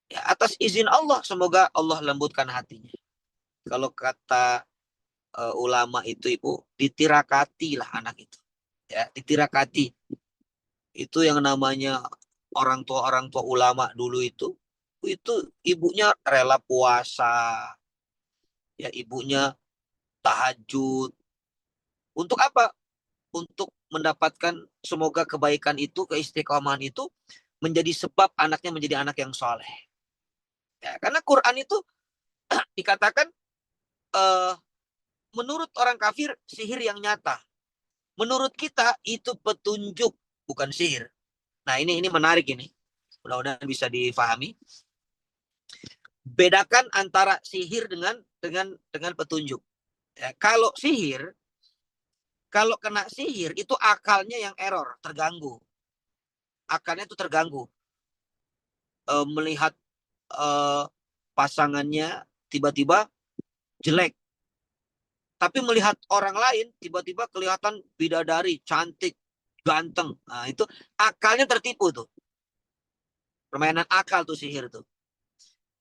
Ya, atas izin Allah, semoga Allah lembutkan hatinya. Kalau kata ulama itu, Ibu, ditirakati lah anak itu. Ya, ditirakati. Itu yang namanya orang tua ulama dulu itu ibunya rela puasa, ya ibunya tahajud. Untuk apa? Untuk mendapatkan semoga kebaikan itu, keistiqomahan itu menjadi sebab anaknya menjadi anak yang soleh. Ya, karena Quran itu dikatakan menurut orang kafir sihir yang nyata. Menurut kita itu petunjuk, bukan sihir. Nah, ini menarik ini. Mudah-mudahan bisa difahami. Bedakan antara sihir dengan petunjuk. Ya, kalau kena sihir itu akalnya yang error, terganggu. Akalnya itu terganggu. Melihat pasangannya tiba-tiba jelek. Tapi melihat orang lain tiba-tiba kelihatan bidadari, cantik, ganteng. Nah, itu akalnya tertipu tuh. Permainan akal tuh sihir tuh.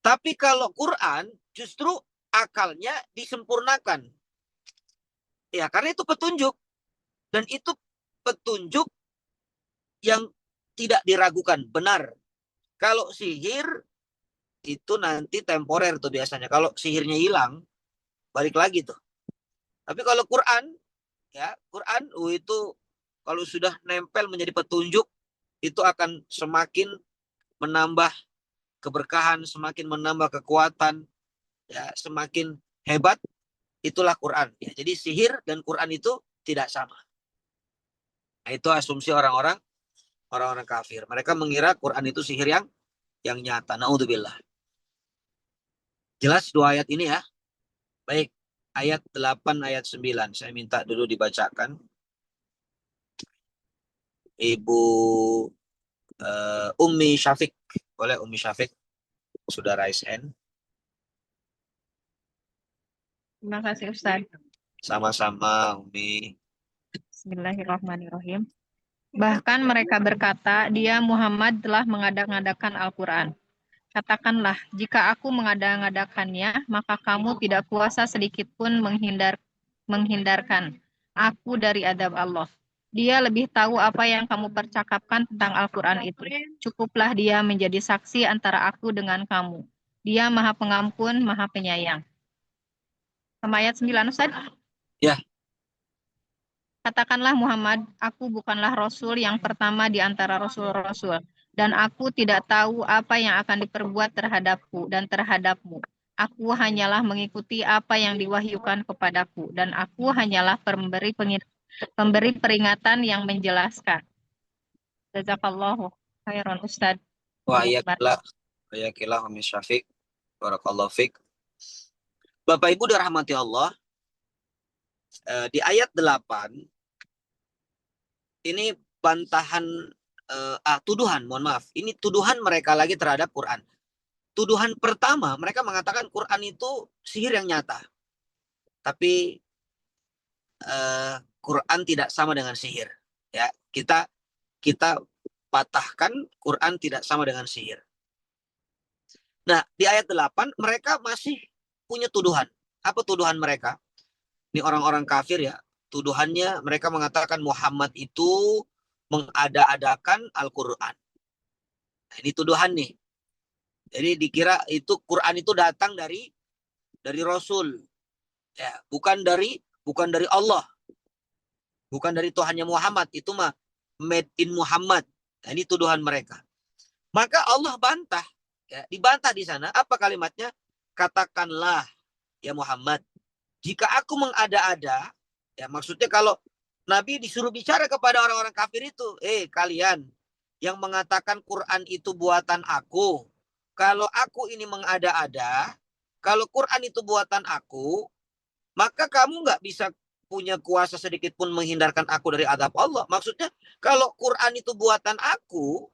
Tapi kalau Quran justru akalnya disempurnakan. Ya, karena itu petunjuk. Dan itu petunjuk yang tidak diragukan, benar. Kalau sihir itu nanti temporer tuh biasanya. Kalau sihirnya hilang, balik lagi tuh. Tapi kalau Quran, ya Quran itu kalau sudah nempel menjadi petunjuk, itu akan semakin menambah keberkahan, semakin menambah kekuatan, ya semakin hebat. Itulah Quran. Ya, jadi sihir dan Quran itu tidak sama. Nah, itu asumsi orang-orang kafir. Mereka mengira Quran itu sihir yang nyata. Naudzubillah. Jelas dua ayat ini ya. Baik, ayat 8, ayat 9. Saya minta dulu dibacakan. Ibu Ummi Syafiq. Boleh Ummi Syafiq? Sudah raise hand. Terima kasih Ustaz. Sama-sama Ummi. Bismillahirrahmanirrahim. Bahkan mereka berkata, dia Muhammad telah mengadak-ngadakan Al-Quran. Katakanlah, jika aku mengada-ngadakannya, maka kamu tidak kuasa sedikit pun menghindarkan aku dari adab Allah. Dia lebih tahu apa yang kamu percakapkan tentang Al-Quran itu. Cukuplah dia menjadi saksi antara aku dengan kamu. Dia Maha Pengampun, Maha Penyayang. Sama ayat 9, Ustaz? Ya. Katakanlah Muhammad, aku bukanlah Rasul yang pertama di antara Rasul-Rasul. Dan aku tidak tahu apa yang akan diperbuat terhadapku dan terhadapmu. Aku hanyalah mengikuti apa yang diwahyukan kepadaku. Dan aku hanyalah pemberi peringatan yang menjelaskan. Jazakallahu khairan Ustaz. Wa ayakilah Ummi Syafiq. Barakallahu fiq. Bapak Ibu dirahmati Allah. Di ayat 8 ini bantahan tuduhan, mohon maaf. Ini tuduhan mereka lagi terhadap Quran. Tuduhan pertama, mereka mengatakan Quran itu sihir yang nyata. Tapi Quran tidak sama dengan sihir. Ya, kita patahkan Quran tidak sama dengan sihir. Nah, di ayat 8 mereka masih punya tuduhan. Apa tuduhan mereka? Ini orang-orang kafir ya. Tuduhannya mereka mengatakan Muhammad itu mengada-adakan Al-Quran. Nah, ini tuduhan nih. Jadi dikira itu Quran itu datang dari Rasul. Ya, bukan dari Allah. Bukan dari Tuhannya Muhammad. Itu mah made in Muhammad. Nah, ini tuduhan mereka. Maka Allah bantah. Ya, dibantah di sana. Apa kalimatnya? Katakanlah ya Muhammad, jika aku mengada-ada, ya maksudnya kalau Nabi disuruh bicara kepada orang-orang kafir itu, kalian yang mengatakan Quran itu buatan aku, kalau aku ini mengada-ada, kalau Quran itu buatan aku, maka kamu nggak bisa punya kuasa sedikit pun menghindarkan aku dari azab Allah. Maksudnya kalau Quran itu buatan aku,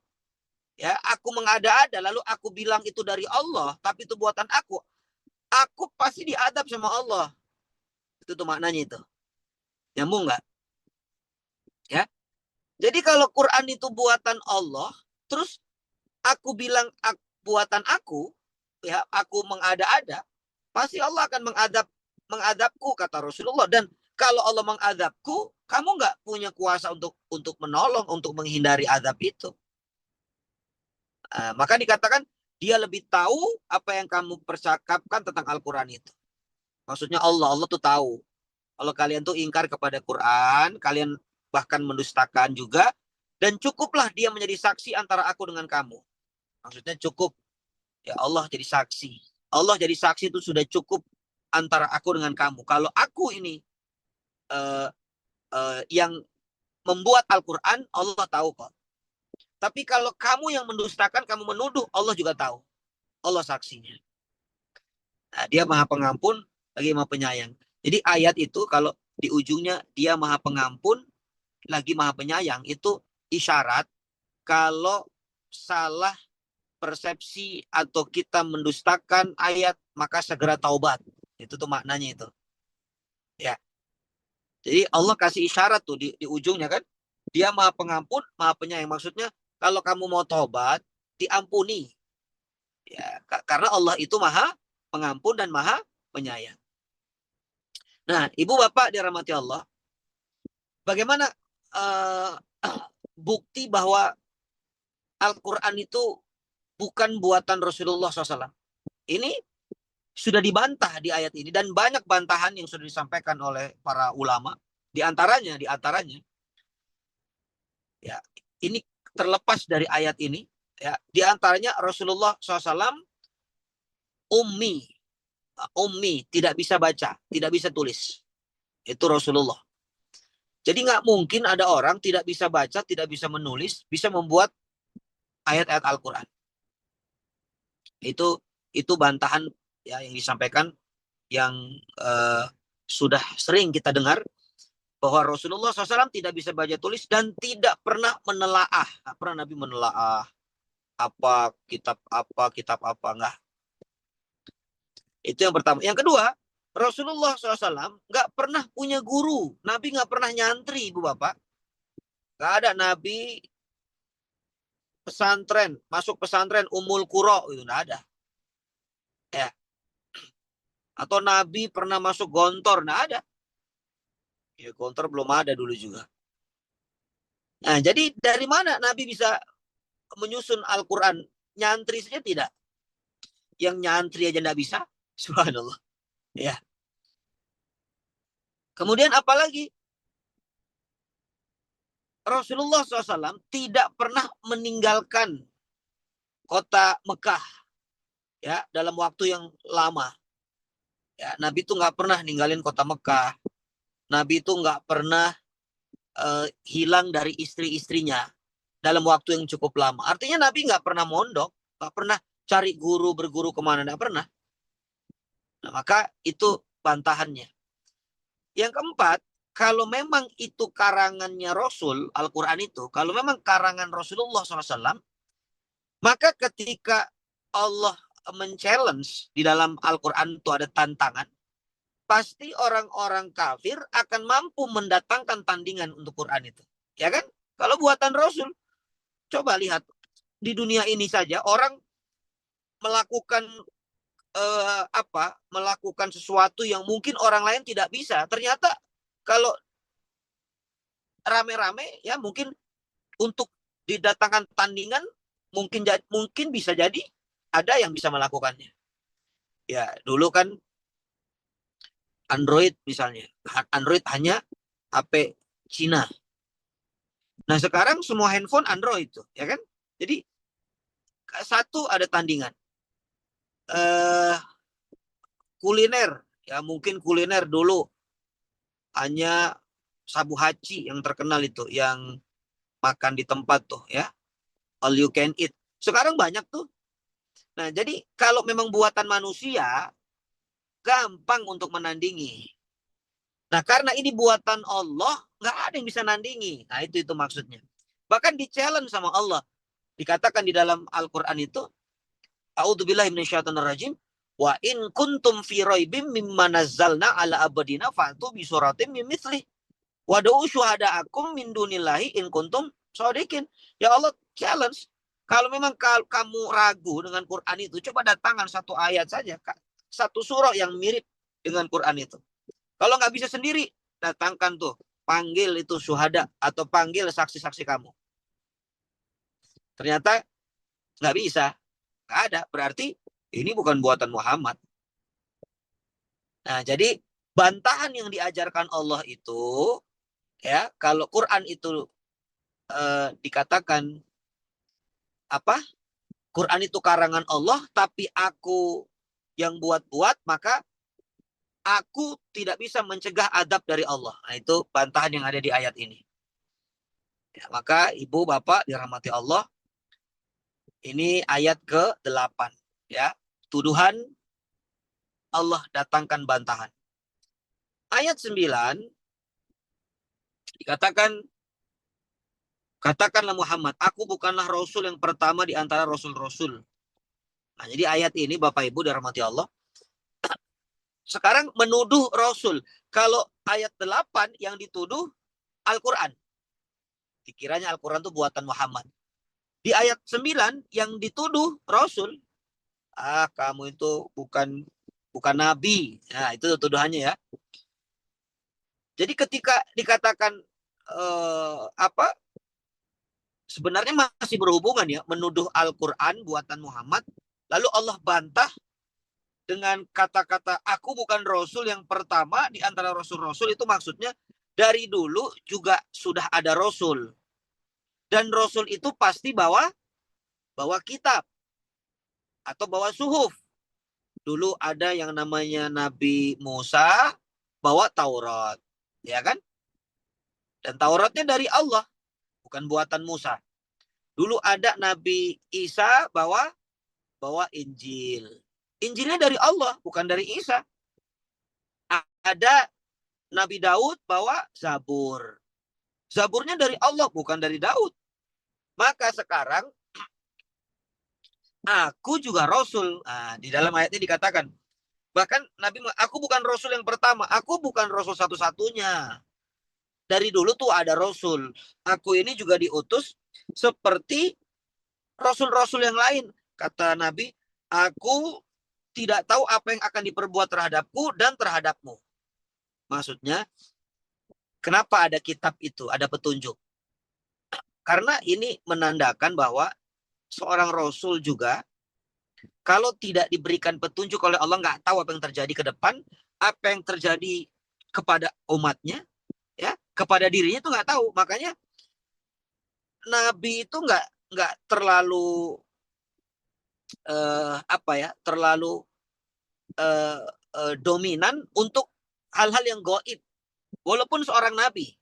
ya aku mengada-ada, lalu aku bilang itu dari Allah, tapi itu buatan aku. aku pasti diadab sama Allah. Itu tuh maknanya itu. Nyambung nggak? Ya. Jadi kalau Quran itu buatan Allah, terus aku bilang buatan aku, ya aku mengada-ada, pasti Allah akan mengadabku, kata Rasulullah. Dan kalau Allah mengadabku, kamu nggak punya kuasa untuk menolong, untuk menghindari adab itu. Maka dikatakan dia lebih tahu apa yang kamu percakapkan tentang Al-Quran itu. Maksudnya Allah tuh tahu. Kalau kalian tuh ingkar kepada Quran, kalian bahkan mendustakan juga, dan cukuplah dia menjadi saksi antara aku dengan kamu. Maksudnya cukup, ya Allah jadi saksi. Allah jadi saksi itu sudah cukup antara aku dengan kamu. Kalau aku ini yang membuat Al-Quran, Allah tahu kok. Tapi kalau kamu yang mendustakan, kamu menuduh, Allah juga tahu. Allah saksinya. Nah, dia maha pengampun, lagi maha penyayang. Jadi ayat itu kalau di ujungnya dia maha pengampun, lagi maha penyayang, itu isyarat kalau salah persepsi atau kita mendustakan ayat, maka segera taubat. Itu tuh maknanya itu. Ya. Jadi Allah kasih isyarat tuh di ujungnya kan. Dia maha pengampun, maha penyayang. Maksudnya kalau kamu mau taubat, diampuni. Ya, karena Allah itu maha pengampun dan maha penyayang. Nah, ibu bapak dirahmati Allah, bagaimana bukti bahwa Al-Quran itu bukan buatan Rasulullah SAW? Ini sudah dibantah di ayat ini, dan banyak bantahan yang sudah disampaikan oleh para ulama. Di antaranya, ya, ini terlepas dari ayat ini, ya, di antaranya Rasulullah SAW ummi, tidak bisa baca, tidak bisa tulis. Itu Rasulullah. Jadi nggak mungkin ada orang tidak bisa baca, tidak bisa menulis, bisa membuat ayat-ayat Al-Quran. Itu bantahan ya yang disampaikan, yang sudah sering kita dengar, bahwa Rasulullah SAW tidak bisa baca tulis dan tidak pernah menelaah. Nggak pernah Nabi menelaah kitab apa, enggak. Itu yang pertama. Yang kedua, Rasulullah SAW nggak pernah punya guru. Nabi nggak pernah nyantri, ibu bapak. Nggak ada Nabi pesantren, masuk pesantren Ummul Qura, itu nggak ada. Ya. Atau Nabi pernah masuk gontor, nggak ada. Ya, gontor belum ada dulu juga. Nah, jadi dari mana Nabi bisa menyusun Al-Quran? Nyantri saja tidak. Yang nyantri aja nggak bisa. Subhanallah. Ya. Kemudian apalagi? Rasulullah SAW tidak pernah meninggalkan kota Mekah, ya, dalam waktu yang lama. Ya, Nabi itu nggak pernah ninggalin kota Mekah. Nabi itu nggak pernah hilang dari istri-istrinya dalam waktu yang cukup lama. Artinya Nabi nggak pernah mondok, nggak pernah cari guru, berguru kemana, nggak pernah. Nah, maka itu bantahannya. Yang keempat, kalau memang itu karangannya Rasul, Al-Quran itu, kalau memang karangan Rasulullah SAW, maka ketika Allah men-challenge di dalam Al-Quran itu ada tantangan, pasti orang-orang kafir akan mampu mendatangkan tandingan untuk Quran itu. Ya kan? Kalau buatan Rasul, coba lihat. Di dunia ini saja, orang melakukan melakukan sesuatu yang mungkin orang lain tidak bisa. Ternyata kalau rame-rame, ya mungkin untuk didatangkan tandingan, mungkin bisa jadi ada yang bisa melakukannya. Ya, dulu kan Android misalnya. Android hanya HP Cina. Nah, sekarang semua handphone Android tuh, ya kan? Jadi satu ada tandingan. Kuliner, ya mungkin kuliner dulu hanya Sabu Haci yang terkenal itu, yang makan di tempat tuh, ya. All you can eat. Sekarang banyak tuh. Nah, jadi kalau memang buatan manusia, gampang untuk menandingi. Nah, karena ini buatan Allah, nggak ada yang bisa nandingi. Nah, itu maksudnya. Bahkan di-challenge sama Allah. Dikatakan di dalam Al-Quran itu, A'udzubillahi minasyaitonirrajim, Wa in kuntum fi raibim mimma nazzalna ala abdina fa'tu bi suratim min mithlih. Wad'u syuhada'akum min dunillahi in kuntum shadiqin. Ya Allah challenge. Kalau memang kamu ragu dengan Quran itu, coba datangkan satu ayat saja, satu surah yang mirip dengan Quran itu. Kalau nggak bisa sendiri, datangkan tuh, panggil itu syuhada atau panggil saksi-saksi kamu. Ternyata nggak bisa, nggak ada. Berarti ini bukan buatan Muhammad. Nah, jadi bantahan yang diajarkan Allah itu, ya, kalau Quran itu dikatakan apa? Quran itu karangan Allah, tapi aku yang buat-buat, maka aku tidak bisa mencegah adab dari Allah. Nah, itu bantahan yang ada di ayat ini. Ya, maka ibu bapak dirahmati Allah, ini ayat ke-8. Ya, tuduhan Allah datangkan bantahan. Ayat 9 dikatakan, katakanlah Muhammad, aku bukanlah Rasul yang pertama di antara Rasul-Rasul. Nah, jadi ayat ini Bapak Ibu dirahmati Allah, sekarang menuduh Rasul. Kalau ayat 8 yang dituduh Al-Quran. Dikiranya Al-Quran itu buatan Muhammad. Di ayat 9 yang dituduh Rasul, kamu itu bukan Nabi. Nah, itu tuduhannya ya. Jadi ketika dikatakan sebenarnya masih berhubungan ya, menuduh Al-Quran buatan Muhammad, lalu Allah bantah dengan kata-kata aku bukan Rasul yang pertama di antara Rasul-Rasul. Itu maksudnya dari dulu juga sudah ada Rasul. Dan Rasul itu pasti bawa kitab atau bawa suhuf. Dulu ada yang namanya Nabi Musa bawa Taurat, ya kan? Dan Tauratnya dari Allah, bukan buatan Musa. Dulu ada Nabi Isa bawa Injil. Injilnya dari Allah, bukan dari Isa. Ada Nabi Daud bawa Zabur. Zaburnya dari Allah, bukan dari Daud. Maka sekarang aku juga Rasul. Nah, di dalam ayat ini dikatakan, bahkan Nabi, aku bukan Rasul yang pertama, aku bukan Rasul satu-satunya. Dari dulu tuh ada Rasul. Aku ini juga diutus seperti Rasul-Rasul yang lain. Kata Nabi, aku tidak tahu apa yang akan diperbuat terhadapku dan terhadapmu. Maksudnya, kenapa ada kitab itu, ada petunjuk? Karena ini menandakan bahwa seorang Rasul juga, kalau tidak diberikan petunjuk oleh Allah, nggak tahu apa yang terjadi ke depan, apa yang terjadi kepada umatnya, ya, kepada dirinya itu nggak tahu. Makanya Nabi itu nggak terlalu terlalu dominan untuk hal-hal yang gaib. Walaupun seorang Nabi.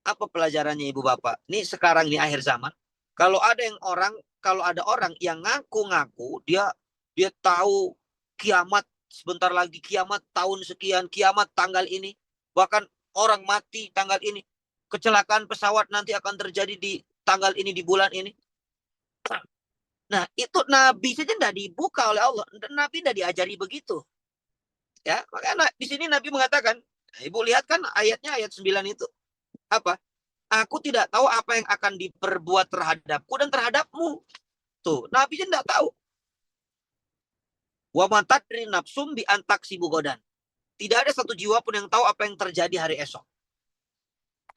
Apa pelajarannya Ibu Bapak? Ini sekarang ini akhir zaman. Kalau ada orang yang ngaku-ngaku dia tahu kiamat, sebentar lagi kiamat, tahun sekian kiamat tanggal ini, bahkan orang mati tanggal ini, kecelakaan pesawat nanti akan terjadi di tanggal ini, di bulan ini. Nah, itu Nabi saja tidak dibuka oleh Allah. Nabi tidak diajari begitu. Ya, makanya di sini Nabi mengatakan, Ibu lihat kan ayatnya, ayat 9 itu. Apa? Aku tidak tahu apa yang akan diperbuat terhadapku dan terhadapmu. Tuh, Nabi saja tidak tahu. Wa matadri nafsum bi antaksibu godan. Tidak ada satu jiwa pun yang tahu apa yang terjadi hari esok.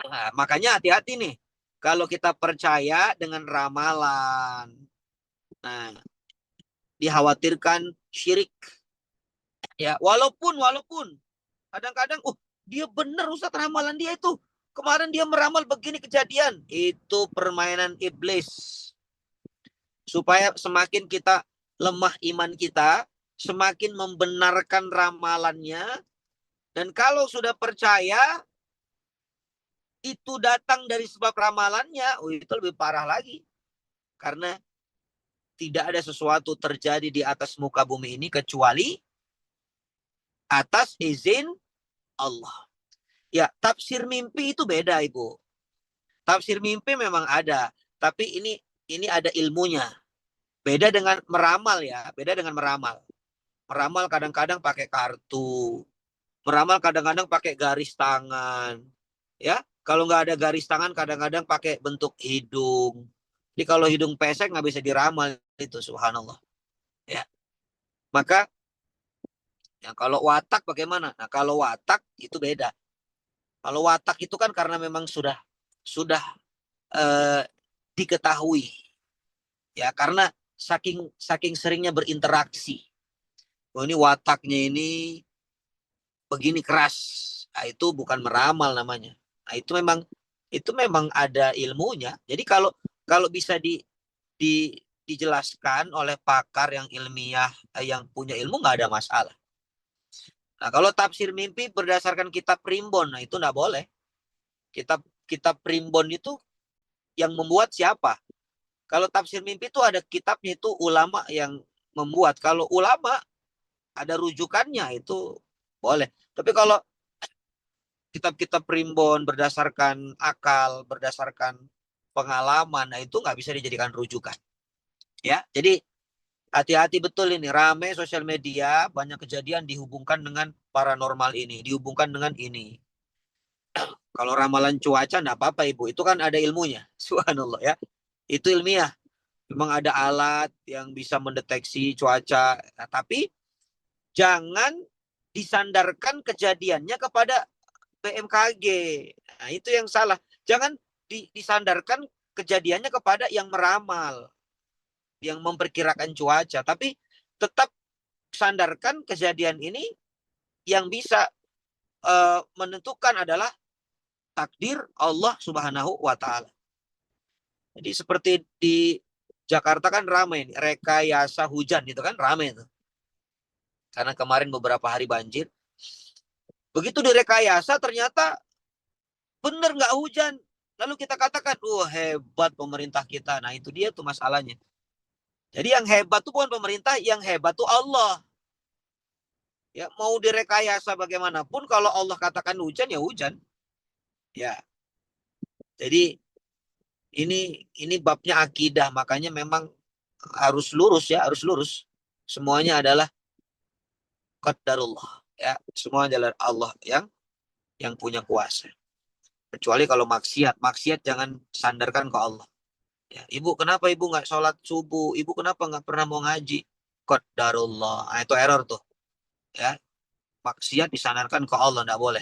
Nah, makanya hati-hati nih. Kalau kita percaya dengan ramalan. Nah, dikhawatirkan syirik. Ya, walaupun kadang-kadang dia benar Ustaz ramalan dia itu. Kemarin dia meramal begini kejadian. Itu permainan iblis. Supaya semakin kita lemah iman kita, semakin membenarkan ramalannya. Dan kalau sudah percaya itu datang dari sebab ramalannya, itu lebih parah lagi. Karena tidak ada sesuatu terjadi di atas muka bumi ini kecuali atas izin Allah. Ya, tafsir mimpi itu beda, Ibu. Tafsir mimpi memang ada, tapi ini ada ilmunya. Beda dengan meramal ya, beda dengan meramal. Meramal kadang-kadang pakai kartu. Meramal kadang-kadang pakai garis tangan. Ya, kalau nggak ada garis tangan kadang-kadang pakai bentuk hidung. Jadi kalau hidung pesek nggak bisa diramal itu, subhanallah. Ya, maka ya, kalau watak bagaimana? Nah, kalau watak itu beda. Kalau watak itu kan karena memang sudah diketahui, ya karena saking seringnya berinteraksi. Oh, ini wataknya ini begini keras. Nah, itu bukan meramal namanya. Nah, itu memang ada ilmunya. Jadi kalau bisa dijelaskan oleh pakar yang ilmiah, yang punya ilmu, nggak ada masalah. Nah, kalau tafsir mimpi berdasarkan kitab primbon, nah itu nggak boleh. Kitab primbon itu yang membuat siapa? Kalau tafsir mimpi itu ada kitabnya, itu ulama yang membuat. Kalau ulama ada rujukannya, itu boleh. Tapi kalau kitab-kitab primbon berdasarkan akal, berdasarkan pengalaman, nah itu nggak bisa dijadikan rujukan. Ya, jadi hati-hati betul ini. Rame sosial media, banyak kejadian dihubungkan dengan paranormal ini, dihubungkan dengan ini. Kalau ramalan cuaca enggak apa-apa Ibu, itu kan ada ilmunya. Subhanallah ya. Itu ilmiah. Memang ada alat yang bisa mendeteksi cuaca. Nah, tapi jangan disandarkan kejadiannya kepada BMKG. Nah, itu yang salah. Jangan disandarkan kejadiannya kepada yang meramal, yang memperkirakan cuaca. Tapi tetap sandarkan kejadian ini yang bisa menentukan adalah takdir Allah Subhanahu wa Ta'ala. Jadi seperti di Jakarta kan ramai nih, rekayasa hujan itu kan ramai itu. Karena kemarin beberapa hari banjir. Begitu direkayasa ternyata benar nggak hujan. Lalu kita katakan, hebat pemerintah kita. Nah itu dia tuh masalahnya. Jadi yang hebat tuh bukan pemerintah, yang hebat tuh Allah. Ya, mau direkayasa bagaimanapun, kalau Allah katakan hujan ya hujan. Ya. Jadi ini babnya akidah, makanya memang harus lurus ya, harus lurus. Semuanya adalah qadarullah, ya. Semua adalah Allah yang punya kuasa. Kecuali kalau maksiat jangan sandarkan ke Allah. Ya, Ibu kenapa Ibu nggak sholat subuh? Ibu kenapa nggak pernah mau ngaji? Qadarullah. Nah, itu error tuh. Ya, maksiat disandarkan ke Allah, nggak boleh.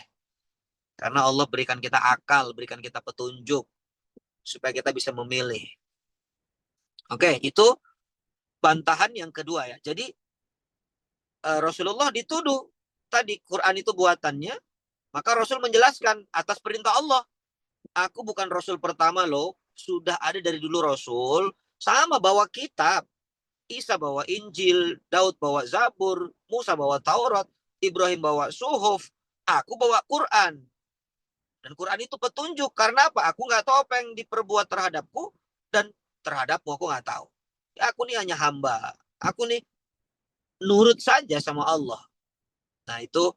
Karena Allah berikan kita akal, berikan kita petunjuk supaya kita bisa memilih. Oke, itu bantahan yang kedua ya. Jadi Rasulullah dituduh tadi Quran itu buatannya, maka Rasul menjelaskan atas perintah Allah. Aku bukan Rasul pertama loh, sudah ada dari dulu Rasul, sama bawa kitab. Isa bawa Injil, Daud bawa Zabur, Musa bawa Taurat, Ibrahim bawa Suhuf, aku bawa Quran. Dan Quran itu petunjuk. Karena apa? Aku nggak tahu apa yang diperbuat terhadapku dan terhadapmu aku nggak tahu. Ya, aku nih hanya hamba. Aku nih nurut saja sama Allah. Nah itu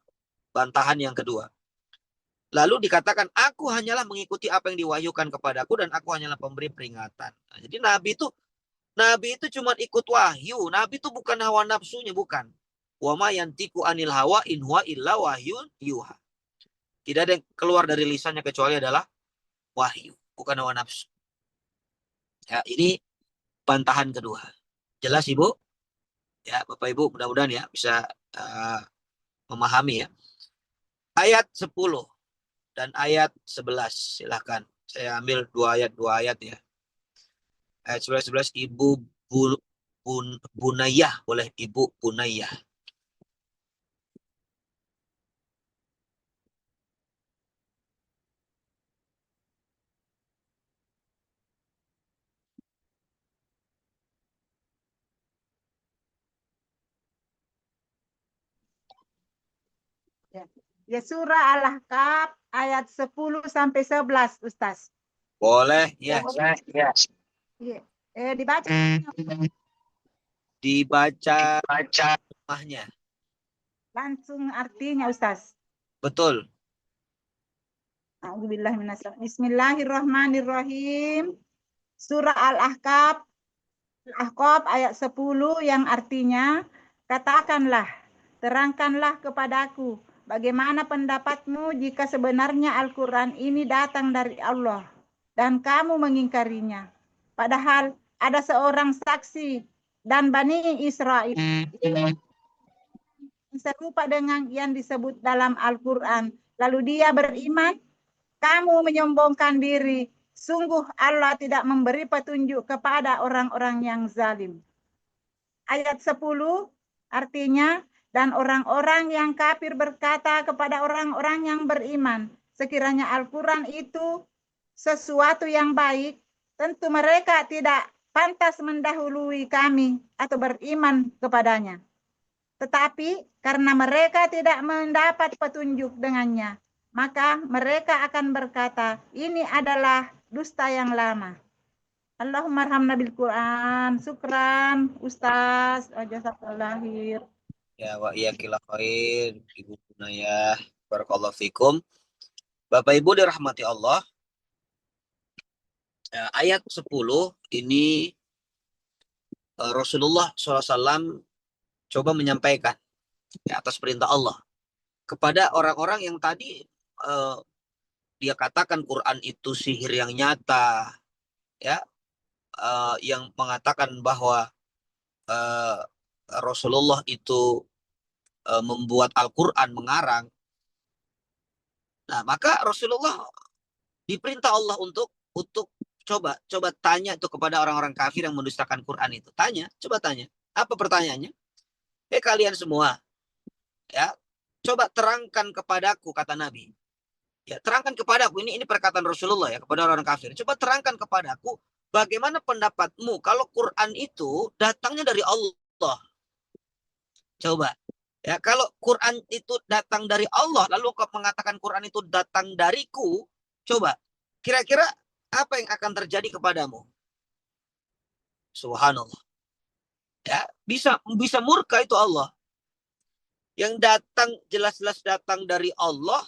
bantahan yang kedua. Lalu dikatakan, aku hanyalah mengikuti apa yang diwahyukan kepadaku dan aku hanyalah pemberi peringatan. Nah, jadi Nabi itu cuma ikut wahyu. Nabi itu bukan hawa nafsunya, bukan. Wa ma yantiqu anil hawa in huwa illa wahyun yuha. Tidak ada yang keluar dari lisannya kecuali adalah wahyu, bukan hawa nafsu. Ya, ini bantahan kedua. Jelas Ibu? Ya, Bapak Ibu mudah-mudahan ya bisa memahami ya. Ayat 10 dan ayat 11. Silahkan. Saya ambil dua ayat ya. Ayat 11 Ibu Bunayyah, boleh Ibu Bunayyah. Ya, surah Al-Ahqaf ayat 10 sampai 11, Ustaz. Boleh, ya. Ya. Dibaca. Dibaca rumahnya. Langsung artinya, Ustaz. Betul. Bismillahirrahmanirrahim. Surah Al-Ahqaf ayat 10 yang artinya, katakanlah, terangkanlah kepadaku, bagaimana pendapatmu jika sebenarnya Al-Quran ini datang dari Allah dan kamu mengingkarinya. Padahal ada seorang saksi dan Bani Israel serupa dengan yang disebut dalam Al-Quran. Lalu dia beriman, kamu menyombongkan diri. Sungguh Allah tidak memberi petunjuk kepada orang-orang yang zalim. Ayat 10 artinya, dan orang-orang yang kafir berkata kepada orang-orang yang beriman, sekiranya Al-Quran itu sesuatu yang baik, tentu mereka tidak pantas mendahului kami atau beriman kepadanya. Tetapi karena mereka tidak mendapat petunjuk dengannya, maka mereka akan berkata, ini adalah dusta yang lama. Allahumma arhamna bil Quran. Syukran, Ustaz. Jazakallah khair. Ya, wa iyakillah khair, Ibu Bunayah. Barakallahu fikum. Bapak Ibu dirahmati Allah. Ayat 10 ini Rasulullah SAW coba menyampaikan atas perintah Allah kepada orang-orang yang tadi dia katakan Quran itu sihir yang nyata, ya, yang mengatakan bahwa Rasulullah itu membuat Al-Quran mengarang. Nah, maka Rasulullah diperintah Allah untuk coba tanya itu kepada orang-orang kafir yang mendustakan Quran itu. Coba tanya. Apa pertanyaannya? Kalian semua, ya, coba terangkan kepadaku, kata Nabi. Ya, terangkan kepadaku, ini perkataan Rasulullah ya kepada orang kafir. Coba terangkan kepadaku bagaimana pendapatmu kalau Quran itu datangnya dari Allah. Coba. Ya, kalau Quran itu datang dari Allah, lalu kau mengatakan Quran itu datang dariku, coba. Kira-kira apa yang akan terjadi kepadamu? Subhanallah. Ya, bisa murka itu Allah. Yang datang jelas-jelas datang dari Allah,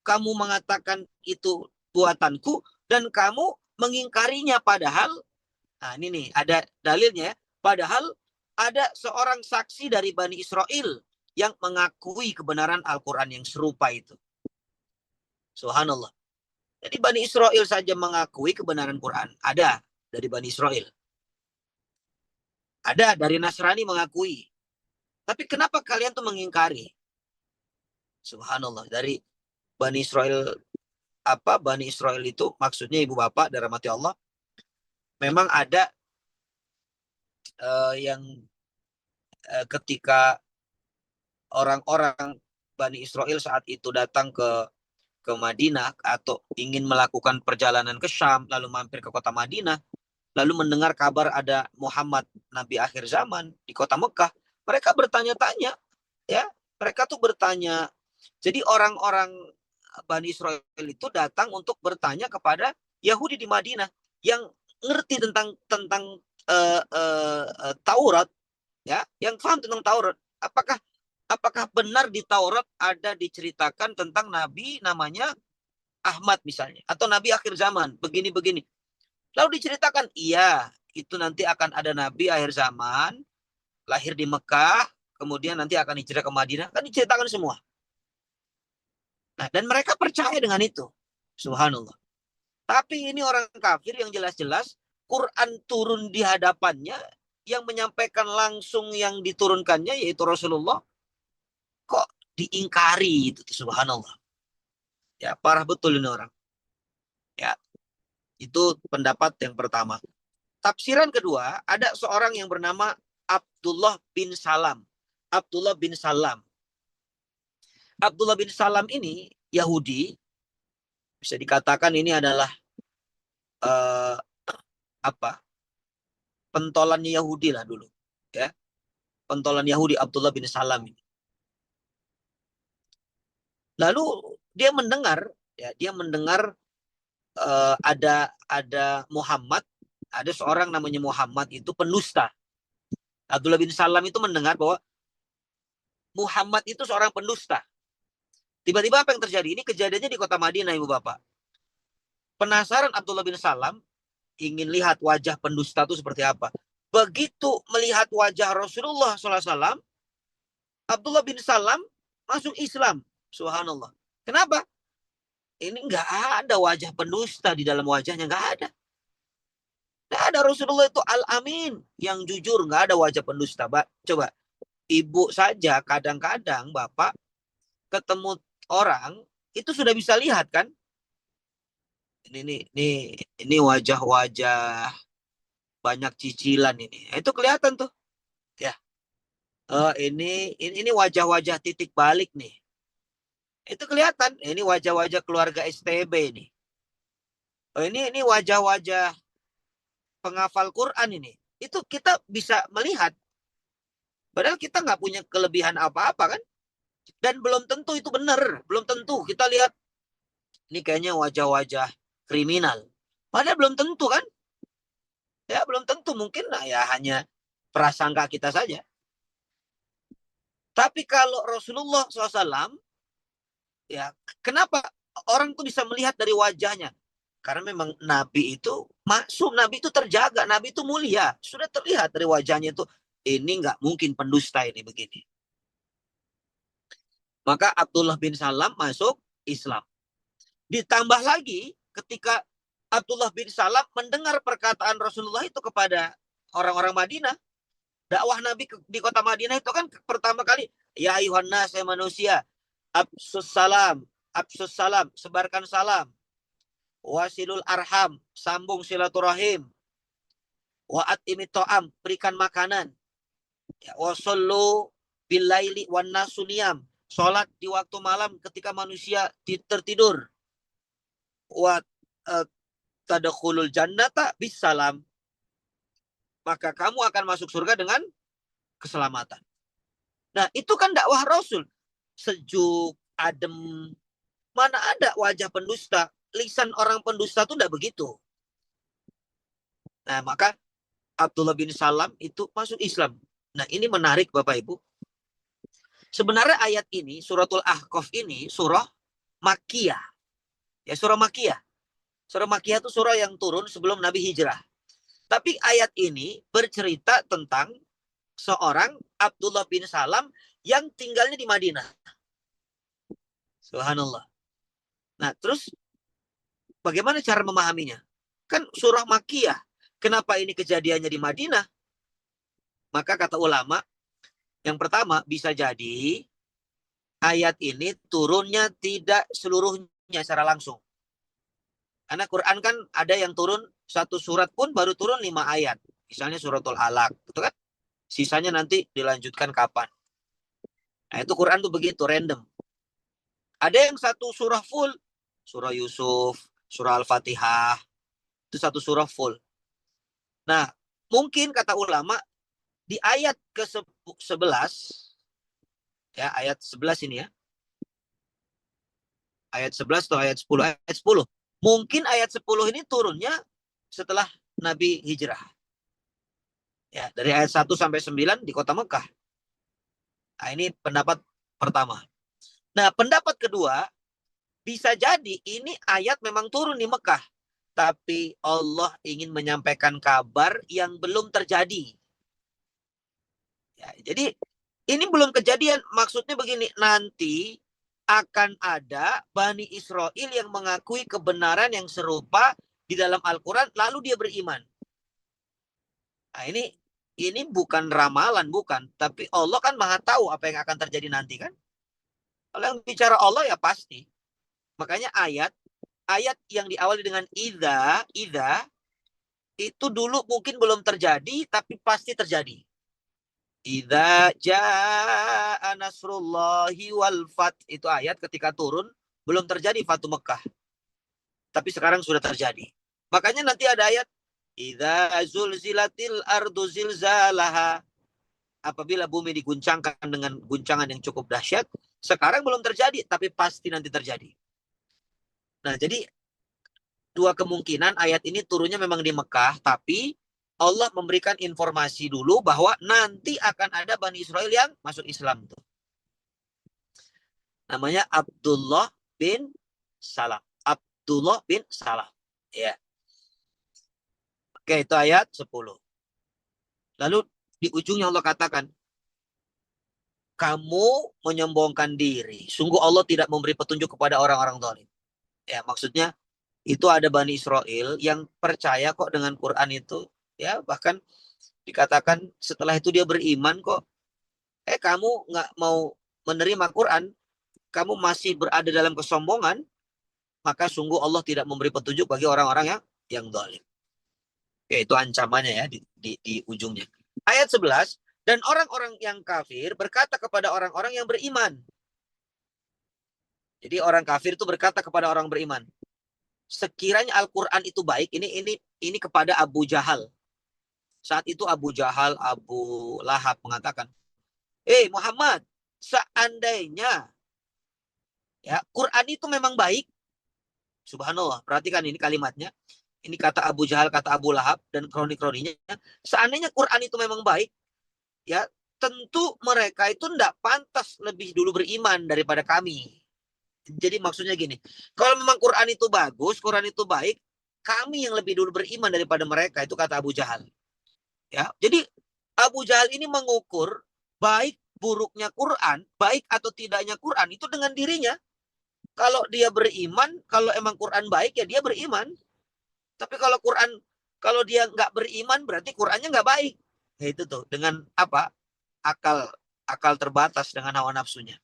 kamu mengatakan itu buatanku dan kamu mengingkarinya, padahal nah ini nih ada dalilnya ya. Padahal ada seorang saksi dari Bani Israel yang mengakui kebenaran Al-Quran yang serupa itu. Subhanallah. Jadi Bani Israel saja mengakui kebenaran Quran. Ada dari Bani Israel. Ada dari Nasrani mengakui. Tapi kenapa kalian tuh mengingkari? Subhanallah. Dari Bani Israel, Bani Israel itu maksudnya ibu bapak dirahmati Allah. Memang ada yang ketika orang-orang Bani Israel saat itu datang ke Madinah atau ingin melakukan perjalanan ke Syam, lalu mampir ke kota Madinah, lalu mendengar kabar ada Muhammad, Nabi akhir zaman di kota Mekah, mereka bertanya-tanya, ya, mereka tuh bertanya. Jadi orang-orang Bani Israel itu datang untuk bertanya kepada Yahudi di Madinah yang ngerti tentang Taurat, ya, yang paham tentang Taurat. Apakah benar di Taurat ada diceritakan tentang Nabi namanya Ahmad misalnya, atau Nabi akhir zaman begini-begini. Lalu diceritakan, iya, itu nanti akan ada Nabi akhir zaman, lahir di Mekah, kemudian nanti akan hijrah ke Madinah, kan diceritakan semua. Nah, dan mereka percaya dengan itu. Subhanallah. Tapi ini orang kafir yang jelas-jelas Quran turun di hadapannya, yang menyampaikan langsung yang diturunkannya yaitu Rasulullah, kok diingkari itu, subhanallah. Ya, parah betul ini orang. Ya, itu pendapat yang pertama. Tafsiran kedua, ada seorang yang bernama Abdullah bin Salam. Abdullah bin Salam. Abdullah bin Salam ini Yahudi. Bisa dikatakan ini adalah pentolannya Yahudi lah dulu. Ya, pentolan Yahudi Abdullah bin Salam ini. Lalu dia mendengar ada Muhammad, ada seorang namanya Muhammad itu pendusta. Abdullah bin Salam itu mendengar bahwa Muhammad itu seorang pendusta. Tiba-tiba apa yang terjadi? Ini kejadiannya di kota Madinah, Ibu Bapak. Penasaran Abdullah bin Salam, ingin lihat wajah pendusta itu seperti apa. Begitu melihat wajah Rasulullah SAW, Abdullah bin Salam masuk Islam. Subhanallah. Kenapa? Ini nggak ada wajah pendusta di dalam wajahnya, nggak ada. Nggak ada. Rasulullah itu Al-Amin, yang jujur, nggak ada wajah pendusta. Coba, ibu saja kadang-kadang bapak ketemu orang itu sudah bisa lihat kan? Ini wajah-wajah banyak cicilan ini. Itu kelihatan tuh. Ya. Ini wajah-wajah titik balik nih. Itu kelihatan. Ini wajah-wajah keluarga STB nih. Ini wajah-wajah penghafal Quran ini. Itu kita bisa melihat. Padahal kita nggak punya kelebihan apa-apa kan. Dan belum tentu itu benar. Belum tentu. Kita lihat. Ini kayaknya wajah-wajah kriminal. Padahal belum tentu kan. Ya belum tentu. Mungkin ya hanya prasangka kita saja. Tapi kalau Rasulullah SAW, ya kenapa orang tuh bisa melihat dari wajahnya? Karena memang Nabi itu maksum, Nabi itu terjaga, Nabi itu mulia. Sudah terlihat dari wajahnya itu, ini nggak mungkin pendusta ini begini. Maka Abdullah bin Salam masuk Islam. Ditambah lagi ketika Abdullah bin Salam mendengar perkataan Rasulullah itu kepada orang-orang Madinah. Dakwah Nabi di kota Madinah itu kan pertama kali, ya ayuhan nas, ya manusia, absus salam, sebarkan salam. Wasilul arham, sambung silaturahim. Wa'at imi to'am, berikan makanan. Ya, wasallu billaili wan nasuniyam, sholat di waktu malam ketika manusia tertidur. Wa tadkhulul jannata bisalam, maka kamu akan masuk surga dengan keselamatan. Nah, itu kan dakwah Rasul. Sejuk, adem. Mana ada wajah pendusta? Lisan orang pendusta itu tidak begitu. Nah, maka Abdullah bin Salam itu masuk Islam. Nah, ini menarik Bapak Ibu. Sebenarnya ayat ini, suratul Ahqaf ini, surah Makkiyah. Ya, surah Makkiyah. Surah Makkiyah itu surah yang turun sebelum Nabi hijrah. Tapi ayat ini bercerita tentang seorang Abdullah bin Salam yang tinggalnya di Madinah. Subhanallah. Nah, terus bagaimana cara memahaminya? Kan surah Makkiyah. Kenapa ini kejadiannya di Madinah? Maka kata ulama, yang pertama bisa jadi ayat ini turunnya tidak seluruhnya secara langsung. Karena Quran kan ada yang turun satu surat pun baru turun 5 ayat. Misalnya suratul Alaq, gitu kan? Sisanya nanti dilanjutkan kapan. Nah, itu Quran tuh begitu, random. Ada yang satu surah full, surah Yusuf, surah Al-Fatihah, itu satu surah full. Nah, mungkin kata ulama, di ayat ke-11, ya ayat 11 ini ya, ayat 11 atau ayat 10, ayat 10. Mungkin ayat 10 ini turunnya setelah Nabi hijrah. Ya, dari ayat 1 sampai 9 di kota Mekah. Nah, ini pendapat pertama. Nah, pendapat kedua, bisa jadi ini ayat memang turun di Mekah. Tapi Allah ingin menyampaikan kabar yang belum terjadi. Ya, jadi ini belum kejadian. Maksudnya begini, nanti akan ada Bani Israel yang mengakui kebenaran yang serupa di dalam Al-Quran, lalu dia beriman. Nah, ini bukan ramalan, bukan. Tapi Allah kan maha tahu apa yang akan terjadi nanti kan. Kalau yang bicara Allah ya pasti. Makanya ayat yang diawali dengan idza itu dulu mungkin belum terjadi, tapi pasti terjadi. Idza jaa nasrullahi wal fath, itu ayat ketika turun belum terjadi Fatu Mekah. Tapi sekarang sudah terjadi. Makanya nanti ada ayat idza zulzilatil ardu zilzalaha, apabila bumi diguncangkan dengan guncangan yang cukup dahsyat. Sekarang belum terjadi, tapi pasti nanti terjadi. Nah, jadi dua kemungkinan ayat ini turunnya memang di Mekah, tapi Allah memberikan informasi dulu bahwa nanti akan ada Bani Israel yang masuk Islam. Tuh. Namanya Abdullah bin Salam. Abdullah bin Salam. Ya. Oke, itu ayat 10. Lalu di ujungnya Allah katakan, kamu menyombongkan diri. Sungguh Allah tidak memberi petunjuk kepada orang-orang zalim. Ya, maksudnya itu ada Bani Israel yang percaya kok dengan Quran itu. Ya, bahkan dikatakan setelah itu dia beriman kok. Kamu nggak mau menerima Quran, kamu masih berada dalam kesombongan, maka sungguh Allah tidak memberi petunjuk bagi orang-orang yang zalim. Ya, itu ancamannya ya di ujungnya. Ayat 11, dan orang-orang yang kafir berkata kepada orang-orang yang beriman. Jadi orang kafir itu berkata kepada orang beriman, sekiranya Al-Quran itu baik, ini kepada Abu Jahal. Saat itu Abu Jahal, Abu Lahab mengatakan, Muhammad, seandainya ya Quran itu memang baik, subhanallah, perhatikan ini kalimatnya. Ini kata Abu Jahal, kata Abu Lahab, dan kroni-kroninya. Seandainya Quran itu memang baik, ya tentu mereka itu tidak pantas lebih dulu beriman daripada kami. Jadi maksudnya gini, kalau memang Quran itu bagus, Quran itu baik, kami yang lebih dulu beriman daripada mereka, itu kata Abu Jahal. Ya, jadi Abu Jahal ini mengukur baik buruknya Quran, baik atau tidaknya Quran itu dengan dirinya. Kalau dia beriman, kalau emang Quran baik ya dia beriman. Tapi kalau dia nggak beriman berarti Qurannya nggak baik. Ya itu tuh dengan apa? Akal terbatas dengan hawa nafsunya.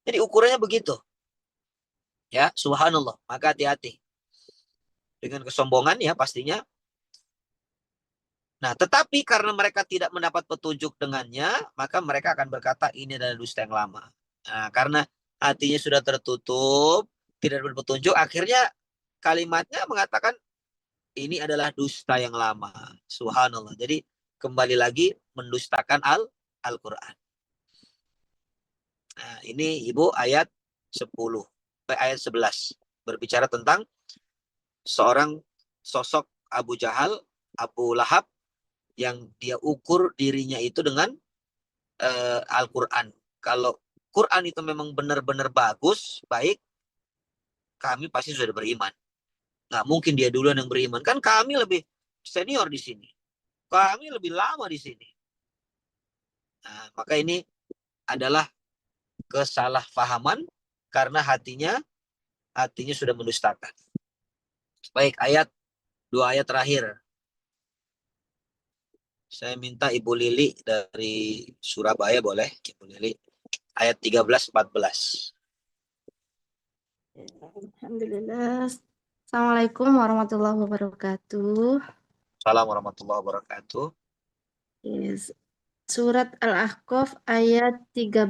Jadi ukurannya begitu. Ya, subhanallah. Maka hati-hati dengan kesombongan ya pastinya. Nah, tetapi karena mereka tidak mendapat petunjuk dengannya, maka mereka akan berkata ini adalah dusta yang lama. Nah, karena hatinya sudah tertutup, tidak dapat petunjuk, akhirnya kalimatnya mengatakan ini adalah dusta yang lama. Subhanallah. Jadi kembali lagi mendustakan Al-Quran. Nah, ini Ibu ayat 10, ayat 11. Berbicara tentang seorang sosok Abu Jahal, Abu Lahab, yang dia ukur dirinya itu dengan Al-Quran. Kalau Quran itu memang benar-benar bagus, baik, kami pasti sudah beriman. Nggak mungkin dia duluan yang beriman. Kan kami lebih senior di sini. Kami lebih lama di sini. Nah, maka ini adalah kesalahpahaman karena hatinya sudah mendustakan. Baik, dua ayat terakhir. Saya minta Ibu Lili dari Surabaya, boleh? Ibu Lili. Ayat 13-14. Alhamdulillah. Assalamualaikum warahmatullahi wabarakatuh. Assalamualaikum warahmatullahi wabarakatuh. Yes. Surat Al-Ahqaf ayat 13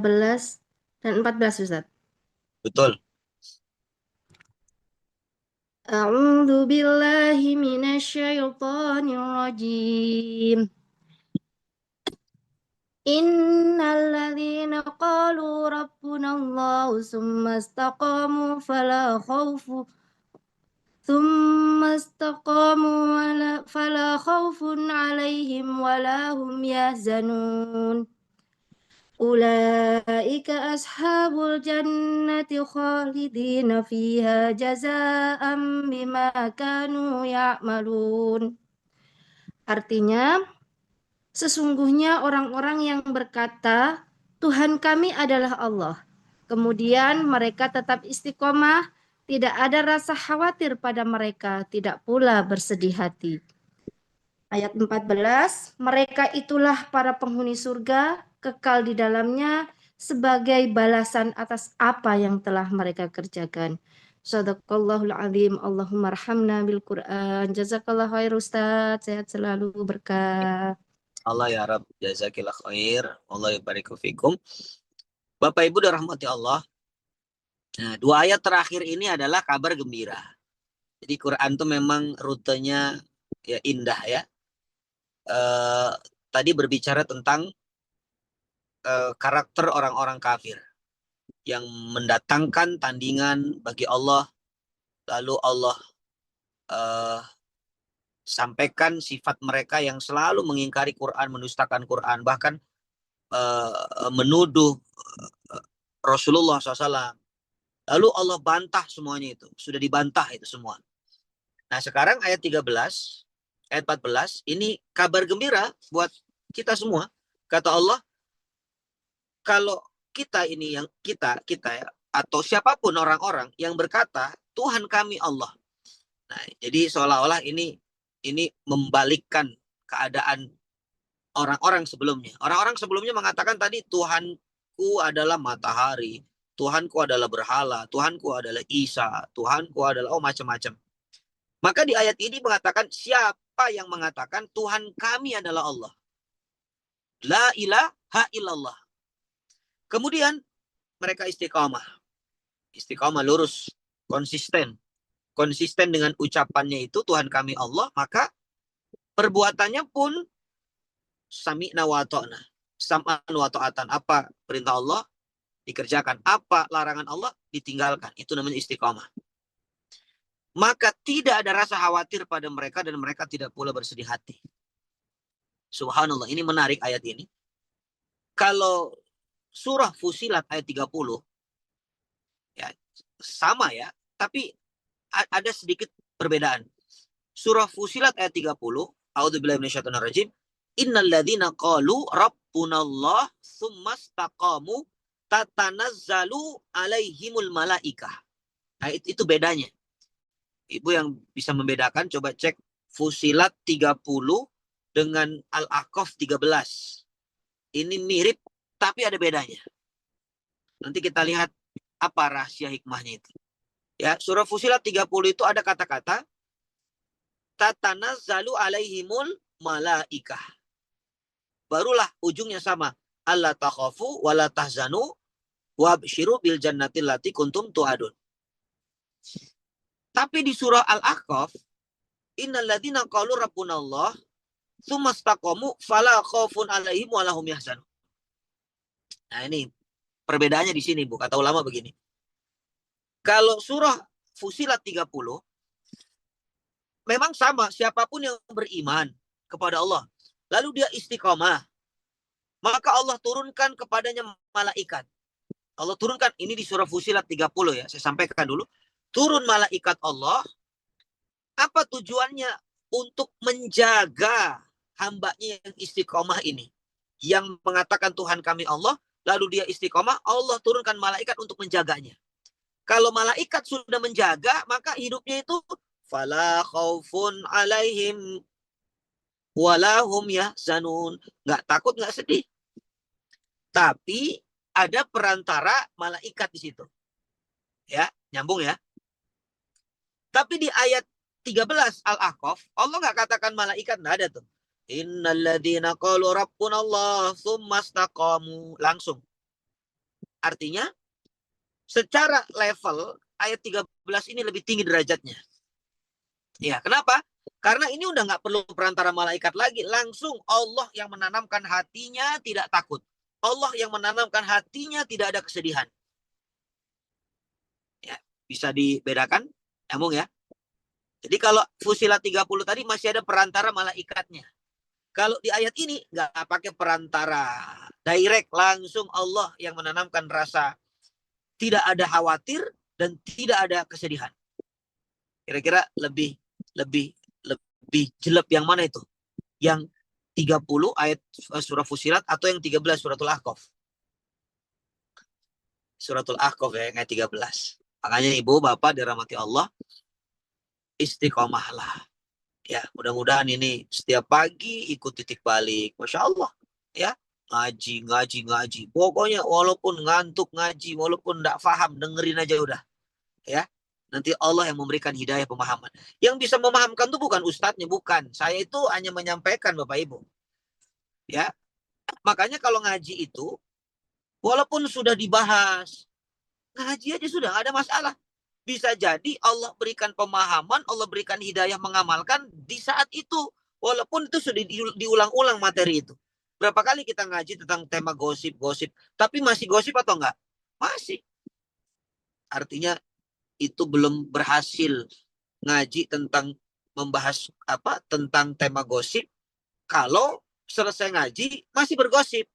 dan 14, Ustaz. Betul. A'udzu billahi minasyaitonir rajim. Innal ladzina qalu rabbunallahu tsumma istaqamu fala khawfun فلا خوف عليهم ولا هم يحزنون أولئك أصحاب الجنة خالدين فيها جزاء بما كانوا يعملون. Artinya, sesungguhnya orang-orang yang berkata, Tuhan kami adalah Allah. Kemudian mereka tetap istiqomah, tidak ada rasa khawatir pada mereka, tidak pula bersedih hati. Ayat 14, mereka itulah para penghuni surga, kekal di dalamnya sebagai balasan atas apa yang telah mereka kerjakan. Shadaqallahul azim. Allahumma arhamna bil Quran. Jazakallah khair Ustaz. Sehat selalu, berkah. Allah ya Rabb, jazakillah khair. Allah yubariku fikum. Bapak Ibu dirahmati Allah. Nah, dua ayat terakhir ini adalah kabar gembira. Jadi Quran itu memang rutenya ya indah ya. Tadi berbicara tentang karakter orang-orang kafir yang mendatangkan tandingan bagi Allah, lalu Allah sampaikan sifat mereka yang selalu mengingkari Quran, mendustakan Quran, bahkan menuduh Rasulullah SAW. Lalu Allah bantah semuanya itu. Sudah dibantah itu semua. Nah sekarang ayat 13, ayat 14, ini kabar gembira buat kita semua. Kata Allah, kalau kita ini yang kita ya, atau siapapun orang-orang yang berkata Tuhan kami Allah. Nah, jadi seolah-olah ini membalikkan keadaan orang-orang sebelumnya. Orang-orang sebelumnya mengatakan tadi Tuhanku adalah matahari, Tuhanku adalah berhala, Tuhanku adalah Isa, Tuhanku adalah macam-macam. Maka di ayat ini mengatakan siapa yang mengatakan Tuhan kami adalah Allah. La ilaha illallah. Kemudian mereka istiqamah. Istiqamah lurus, konsisten. Konsisten dengan ucapannya itu Tuhan kami Allah, maka perbuatannya pun sami'na wa ta'na. Sam'an wa ta'atan. Apa perintah Allah dikerjakan, apa larangan Allah ditinggalkan. Itu namanya istiqamah. Maka tidak ada rasa khawatir pada mereka dan mereka tidak pula bersedih hati. Subhanallah, ini menarik ayat ini. Kalau surah Fusilat ayat 30 ya sama ya, tapi ada sedikit perbedaan. Surah Fusilat ayat 30, A'udzubillahi minasyaitonirrajim, innal ladzina qalu rabbunallah tsumastaqamu tatanazzalu alaihimul malaikah. Nah, itu bedanya. Ibu yang bisa membedakan coba cek Fusilat 30 dengan Al-Ahqaf 13. Ini mirip tapi ada bedanya. Nanti kita lihat apa rahasia hikmahnya itu. Ya, surah Fusilat 30 itu ada kata-kata tatanazzalu alaihimul malaikah. Barulah ujungnya sama. Alla takhafu wa la tahzanu wabsyiru bil jannati allati kuntum tu'adun. Tapi di surah Al-Ahqaf, innal ladzina qalu rabbunallah tsumastaqamu fala khaufun alaihim wa lahum yahzanun. Nah, ini perbedaannya di sini, Bu. Kata ulama begini. Kalau surah Fusilat 30 memang sama, siapapun yang beriman kepada Allah, lalu dia istiqomah, maka Allah turunkan kepadanya malaikat. Allah turunkan, ini di surah Fusilat 30 ya, saya sampaikan dulu. Turun malaikat Allah, apa tujuannya? Untuk menjaga hambanya yang istiqomah ini. Yang mengatakan Tuhan kami Allah, lalu dia istiqomah, Allah turunkan malaikat untuk menjaganya. Kalau malaikat sudah menjaga, maka hidupnya itu fala khaufun alaihim walahum yahzanun. Nggak takut, nggak sedih. Tapi ada perantara malaikat di situ. Ya, nyambung ya. Tapi di ayat 13 Al-Ahqaf, Allah nggak katakan malaikat, nggak ada tuh. Innal ladzina qalu rabbunallah tsumastaqamu. Langsung. Artinya, secara level ayat 13 ini lebih tinggi derajatnya. Ya, kenapa? Karena ini udah nggak perlu perantara malaikat lagi. Langsung Allah yang menanamkan hatinya tidak takut. Allah yang menanamkan hatinya tidak ada kesedihan. Ya, bisa dibedakan? Nyambung ya? Jadi kalau Fusilat 30 tadi masih ada perantara malaikatnya. Kalau di ayat ini nggak pakai perantara. Direct, langsung Allah yang menanamkan rasa tidak ada khawatir dan tidak ada kesedihan. Kira-kira lebih jelek yang mana itu? Yang 30 ayat surah Fusilat atau yang 13 suratul Ahqaf? Suratul Ahqaf ya, ayat 13. Makanya ibu bapak dirahmati Allah, istiqomahlah. Ya, mudah-mudahan ini setiap pagi ikut titik balik. Masya Allah. Ya, ngaji. Pokoknya walaupun ngantuk ngaji, walaupun tidak paham, dengerin aja udah. Ya, nanti Allah yang memberikan hidayah pemahaman. Yang bisa memahamkan itu bukan ustadznya, bukan. Saya itu hanya menyampaikan Bapak Ibu. Ya, makanya kalau ngaji itu, walaupun sudah dibahas, ngaji aja sudah, nggak ada masalah. Bisa jadi Allah berikan pemahaman, Allah berikan hidayah mengamalkan di saat itu. Walaupun itu sudah diulang-ulang materi itu. Berapa kali kita ngaji tentang tema gosip. Tapi masih gosip atau enggak? Masih. Artinya itu belum berhasil ngaji tentang membahas tentang tema gosip. Kalau selesai ngaji masih bergosip.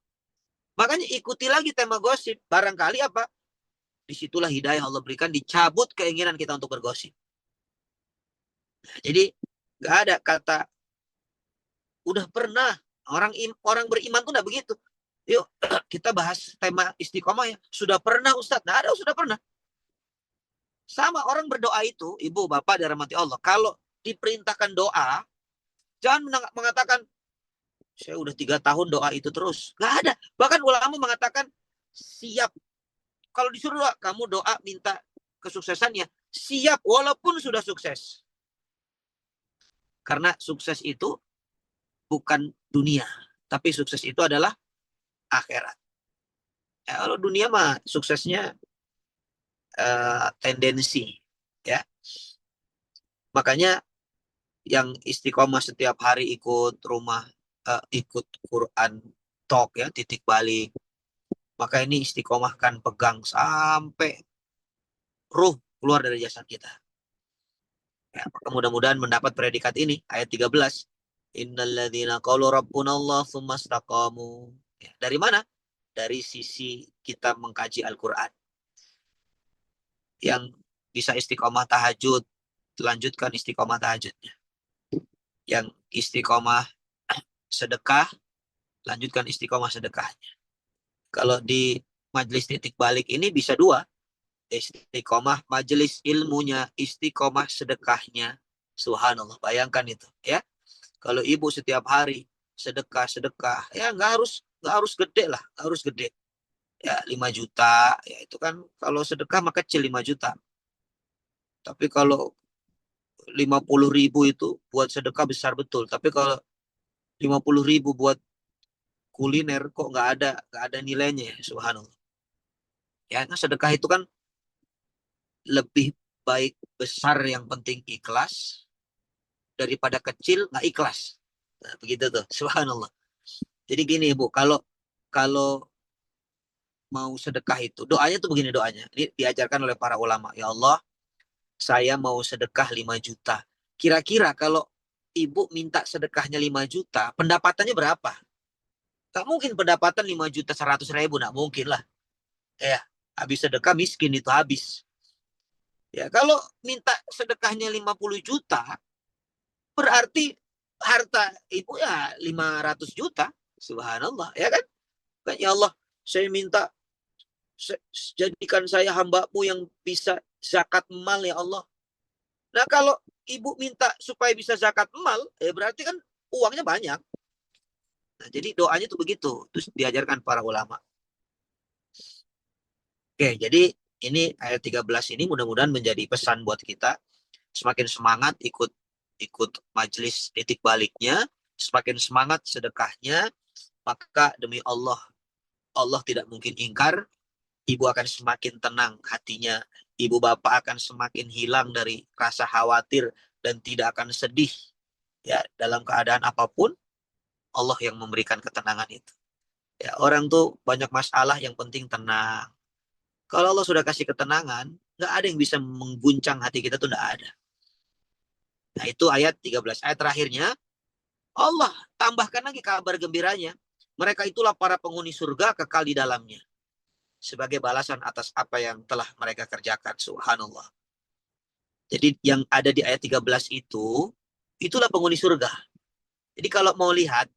Makanya ikuti lagi tema gosip. Barangkali disitulah hidayah Allah berikan, dicabut keinginan kita untuk bergosip. Nah, jadi nggak ada kata udah pernah orang beriman tuh nggak begitu. Yuk kita bahas tema istiqomah ya. Sudah pernah Ustadz? Nah, ada sudah pernah. Sama orang berdoa itu, ibu bapak dirahmati Allah. Kalau diperintahkan doa, jangan mengatakan saya udah 3 tahun doa itu terus. Nggak ada. Bahkan ulama mengatakan siap. Kalau disuruh doa, kamu doa minta kesuksesannya. Siap walaupun sudah sukses. Karena sukses itu bukan dunia. Tapi sukses itu adalah akhirat. Ya, kalau dunia mah suksesnya tendensi. Ya. Makanya yang istiqomah setiap hari ikut ikut Quran talk ya, titik balik. Maka ini istiqomahkan, pegang sampai ruh keluar dari jasad kita. Ya, maka mudah-mudahan mendapat predikat ini, ayat 13. Innalladzina qalu rabbunallah tsumma istaqamu. Ya, dari mana? Dari sisi kita mengkaji Al-Quran. Yang bisa istiqomah tahajud, lanjutkan istiqomah tahajudnya. Yang istiqomah sedekah, lanjutkan istiqomah sedekahnya. Kalau di majelis titik balik ini bisa 2. Istiqomah majelis ilmunya, istiqomah sedekahnya. Subhanallah, bayangkan itu ya. Kalau ibu setiap hari sedekah, ya nggak harus gede lah, nggak harus gede. Ya 5 juta, ya itu kan kalau sedekah mah kecil 5 juta. Tapi kalau 50.000 itu buat sedekah besar betul. Tapi kalau 50.000 buat kuliner kok nggak ada nilainya, subhanallah. Ya, nah sedekah itu kan lebih baik besar, yang penting ikhlas daripada kecil nggak ikhlas. Nah, begitu tuh, subhanallah. Jadi gini ibu, kalau mau sedekah itu doanya tuh begini doanya. Ini diajarkan oleh para ulama. Ya Allah, saya mau sedekah 5 juta. Kira-kira kalau ibu minta sedekahnya 5 juta, pendapatannya berapa? Gak mungkin pendapatan 5 juta 100 ribu, gak mungkin lah. Ya, habis sedekah miskin itu habis. Ya, kalau minta sedekahnya 50 juta, berarti harta ibu ya 500 juta. Subhanallah, ya kan? Ya Allah, saya minta jadikan saya hamba-Mu yang bisa zakat mal ya Allah. Nah, kalau ibu minta supaya bisa zakat mal, ya berarti kan uangnya banyak. Nah, jadi doanya tuh begitu. Terus diajarkan para ulama. Oke, jadi ini ayat 13 ini mudah-mudahan menjadi pesan buat kita. Semakin semangat ikut majelis titik baliknya, semakin semangat sedekahnya, maka demi Allah tidak mungkin ingkar. Ibu akan semakin tenang hatinya. Ibu bapak akan semakin hilang dari rasa khawatir dan tidak akan sedih. Ya, dalam keadaan apapun, Allah yang memberikan ketenangan itu. Ya, orang tuh banyak masalah, yang penting tenang. Kalau Allah sudah kasih ketenangan, nggak ada yang bisa mengguncang hati kita tuh, nggak ada. Nah, itu ayat 13. Ayat terakhirnya, Allah tambahkan lagi kabar gembiranya. Mereka itulah para penghuni surga, kekal di dalamnya. Sebagai balasan atas apa yang telah mereka kerjakan. Subhanallah. Jadi yang ada di ayat 13 itulah penghuni surga. Jadi kalau mau lihat,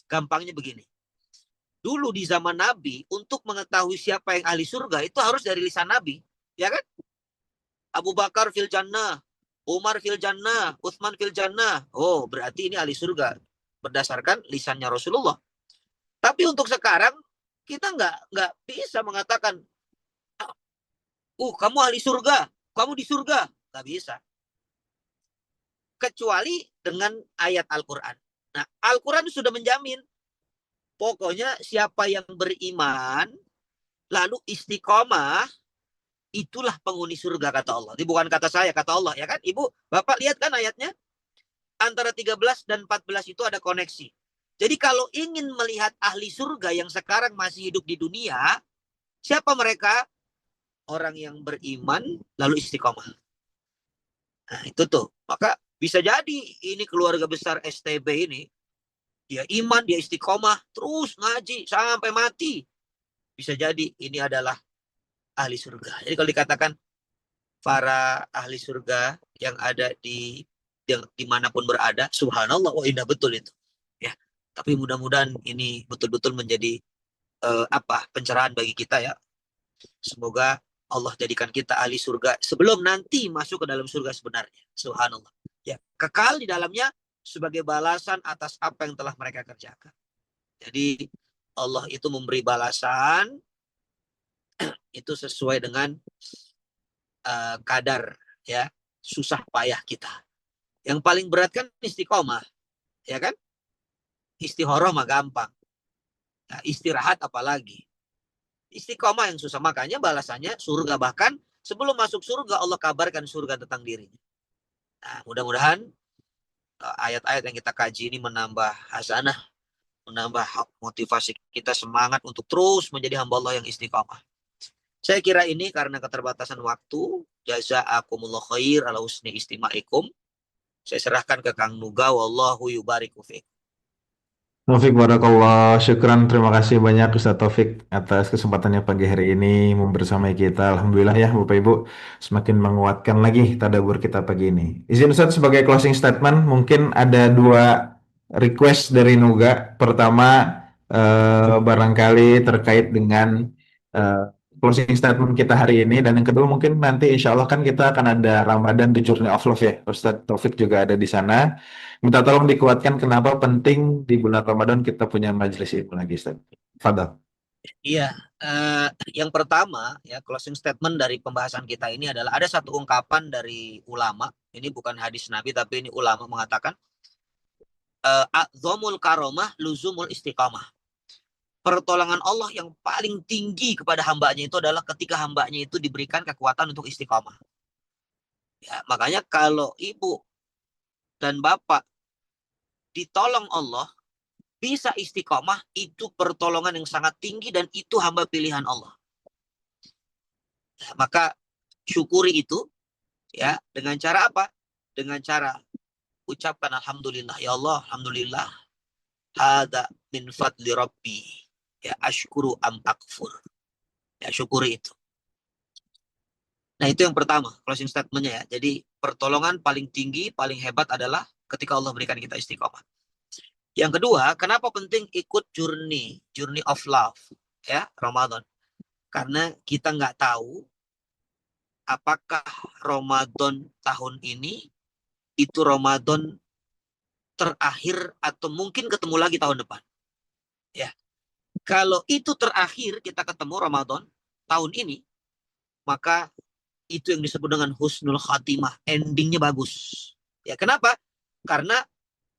gampangnya begini. Dulu di zaman Nabi, untuk mengetahui siapa yang ahli surga, itu harus dari lisan Nabi. Ya kan? Abu Bakar fil jannah, Umar fil jannah, Utsman fil jannah. Oh, berarti ini ahli surga. Berdasarkan lisannya Rasulullah. Tapi untuk sekarang, kita nggak bisa mengatakan, kamu ahli surga, kamu di surga. Nggak bisa. Kecuali dengan ayat Al-Quran. Nah, Al-Quran sudah menjamin. Pokoknya siapa yang beriman, lalu istiqomah, itulah penghuni surga, kata Allah. Ini bukan kata saya, kata Allah. Ya kan? Ibu, Bapak lihat kan ayatnya? Antara 13 dan 14 itu ada koneksi. Jadi kalau ingin melihat ahli surga yang sekarang masih hidup di dunia, siapa mereka? Orang yang beriman lalu istiqomah. Nah, itu tuh. Maka bisa jadi ini keluarga besar STB ini, dia iman, dia istiqomah, terus ngaji sampai mati. Bisa jadi ini adalah ahli surga. Jadi kalau dikatakan para ahli surga yang ada dimanapun berada, subhanallah, indah betul itu. Ya. Tapi mudah-mudahan ini betul-betul menjadi pencerahan bagi kita ya. Semoga Allah jadikan kita ahli surga sebelum nanti masuk ke dalam surga sebenarnya. Subhanallah. Ya, kekal di dalamnya sebagai balasan atas apa yang telah mereka kerjakan. Jadi Allah itu memberi balasan itu sesuai dengan kadar ya susah payah kita. Yang paling berat kan istiqomah, ya kan? Istihoroh mah gampang. Nah, istirahat apalagi. Istiqomah yang susah, makanya balasannya surga. Bahkan sebelum masuk surga Allah kabarkan surga tentang dirinya. Nah, mudah-mudahan ayat-ayat yang kita kaji ini menambah hasanah, menambah motivasi kita semangat untuk terus menjadi hamba Allah yang istiqomah. Saya kira ini karena keterbatasan waktu. Jazakumullah khair ala husni istima'ikum. Saya serahkan ke Kang Nuga. Wallahu yubariku fiik. Taufik barakallah, syukran, terima kasih banyak Ustaz Taufik atas kesempatannya pagi hari ini membersamai kita. Alhamdulillah ya Bapak Ibu, semakin menguatkan lagi tadabbur kita pagi ini. Izin Ustaz sebagai closing statement, mungkin ada dua request dari Nuga. Pertama, barangkali terkait dengan closing statement kita hari ini, dan yang kedua mungkin nanti insya Allah kan kita akan ada Ramadan di Journey of Love ya. Ustaz Taufik juga ada di sana. Minta tolong dikuatkan kenapa penting di bulan Ramadan kita punya majelis ilmu lagi, Ustaz. Fadal. Iya, yang pertama ya closing statement dari pembahasan kita ini adalah ada satu ungkapan dari ulama. Ini bukan hadis Nabi tapi ini ulama mengatakan a'zamul karomah luzumul istiqamah. Pertolongan Allah yang paling tinggi kepada hambanya itu adalah ketika hambanya itu diberikan kekuatan untuk istiqamah. Ya, makanya kalau ibu dan bapak ditolong Allah, bisa istiqomah, itu pertolongan yang sangat tinggi dan itu hamba pilihan Allah. Nah, maka syukuri itu ya dengan cara apa? Dengan cara ucapkan alhamdulillah, ya Allah, alhamdulillah, hada min fadli rabbi, ya ashkuru am akfur. Ya syukuri itu. Nah itu yang pertama, closing statementnya ya. Jadi pertolongan paling tinggi, paling hebat adalah ketika Allah berikan kita istiqomah. Yang kedua, kenapa penting ikut journey of love ya Ramadan? Karena kita nggak tahu apakah Ramadan tahun ini itu Ramadan terakhir atau mungkin ketemu lagi tahun depan. Ya, kalau itu terakhir kita ketemu Ramadan tahun ini, maka itu yang disebut dengan husnul khatimah, endingnya bagus. Ya, kenapa? Karena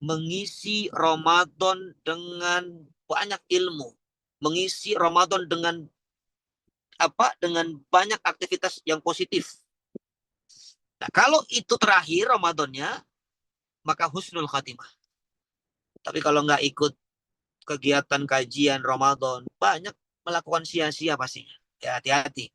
mengisi Ramadan dengan banyak ilmu, mengisi Ramadan dengan dengan banyak aktivitas yang positif. Nah, kalau itu terakhir Ramadannya, maka husnul khatimah. Tapi kalau nggak ikut kegiatan kajian Ramadan, banyak melakukan sia-sia pastinya. Ya, hati-hati.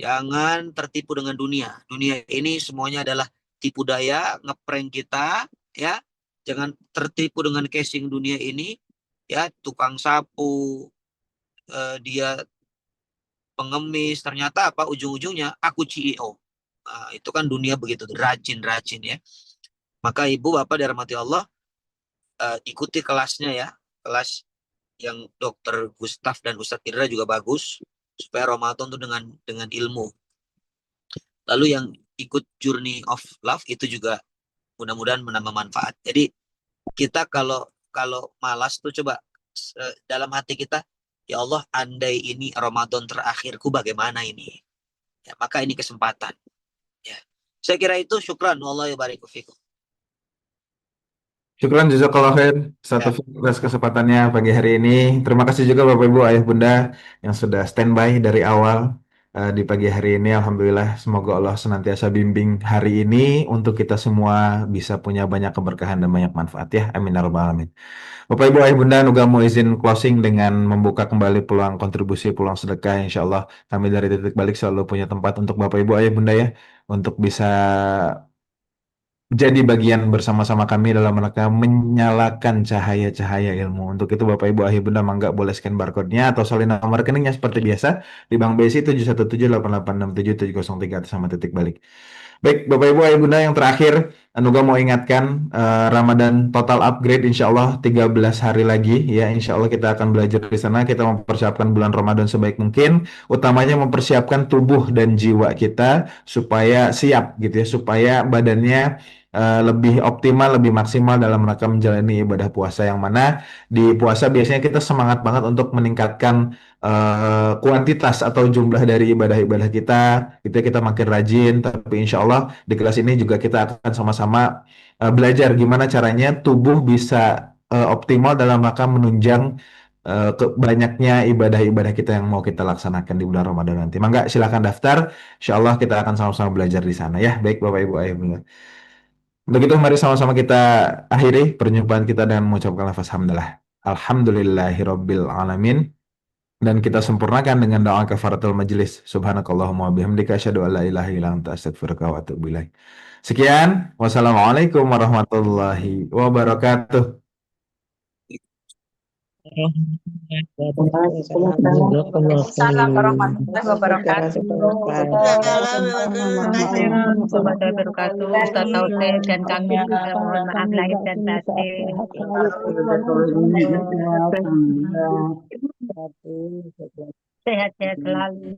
Jangan tertipu dengan dunia. Dunia ini semuanya adalah tipu daya, ngeprank kita, ya. Jangan tertipu dengan casing dunia ini, ya. Tukang sapu, dia pengemis, ternyata apa? Ujung-ujungnya aku CEO. Nah, itu kan dunia begitu, rajin-rajin ya. Maka ibu bapak dirahmati Allah, ikuti kelasnya ya. Kelas yang Dr. Gustaf dan Ustadz Indra juga bagus. Supaya Ramadan itu dengan ilmu. Lalu yang ikut Journey of Love itu juga mudah-mudahan menambah manfaat. Jadi kita kalau malas tuh coba dalam hati kita, ya Allah, andai ini Ramadan terakhirku bagaimana ini? Ya, maka ini kesempatan. Ya. Saya kira itu. Syukran. Wallahi bariku fikum. Syukran jazakallah khair Ustaz Taufik atas kesempatannya pagi hari ini. Terima kasih juga Bapak Ibu Ayah Bunda yang sudah standby dari awal di pagi hari ini. Alhamdulillah, semoga Allah senantiasa bimbing hari ini untuk kita semua bisa punya banyak keberkahan dan banyak manfaat ya. Amin ya rabbal alamin. Bapak Ibu Ayah Bunda, Nuga mau izin closing dengan membuka kembali peluang kontribusi, peluang sedekah. Insya Allah kami dari Titik Balik selalu punya tempat untuk Bapak Ibu Ayah Bunda ya, untuk bisa jadi bagian bersama-sama kami dalam rangka menyalakan cahaya-cahaya ilmu. Untuk itu Bapak Ibu Ayah Bunda mangga boleh scan barcode-nya atau salin nomor rekeningnya seperti biasa di Bank BSI 71788677003 atas nama Titik Balik. Baik, Bapak Ibu Ayah Bunda, yang terakhir Anuga mau ingatkan Ramadan total upgrade insya Allah 13 hari lagi ya, insya Allah kita akan belajar di sana. Kita mempersiapkan bulan Ramadan sebaik mungkin, utamanya mempersiapkan tubuh dan jiwa kita supaya siap gitu ya, supaya badannya lebih optimal, lebih maksimal dalam rangka menjalani ibadah puasa, yang mana di puasa biasanya kita semangat banget untuk meningkatkan kuantitas atau jumlah dari ibadah-ibadah kita gitu ya, kita makin rajin. Tapi insya Allah di kelas ini juga kita akan sama-sama belajar gimana caranya tubuh bisa optimal dalam rangka menunjang banyaknya ibadah-ibadah kita yang mau kita laksanakan di bulan Ramadan nanti. Mangga silakan daftar. Insya Allah kita akan sama-sama belajar di sana ya. Baik Bapak Ibu Ayah Bunda. Begitu mari sama-sama kita akhiri perjumpaan kita dengan mengucapkan lafaz hamdalah. Alhamdulillahirabbil alamin. Dan kita sempurnakan dengan doa kafaratul majelis. Subhanakallahumma wa bihamdika asyhadu an la ilaha illa anta astaghfiruka wa atubu ilaik. Sekian, wassalamualaikum warahmatullahi wabarakatuh. Waalaikumsalam warahmatullahi wabarakatuh. Assalamualaikum warahmatullahi wabarakatuh. Ustaz Taufik dan kami juga mohon maaf lahir dan batin. Sehat-sehat selalu.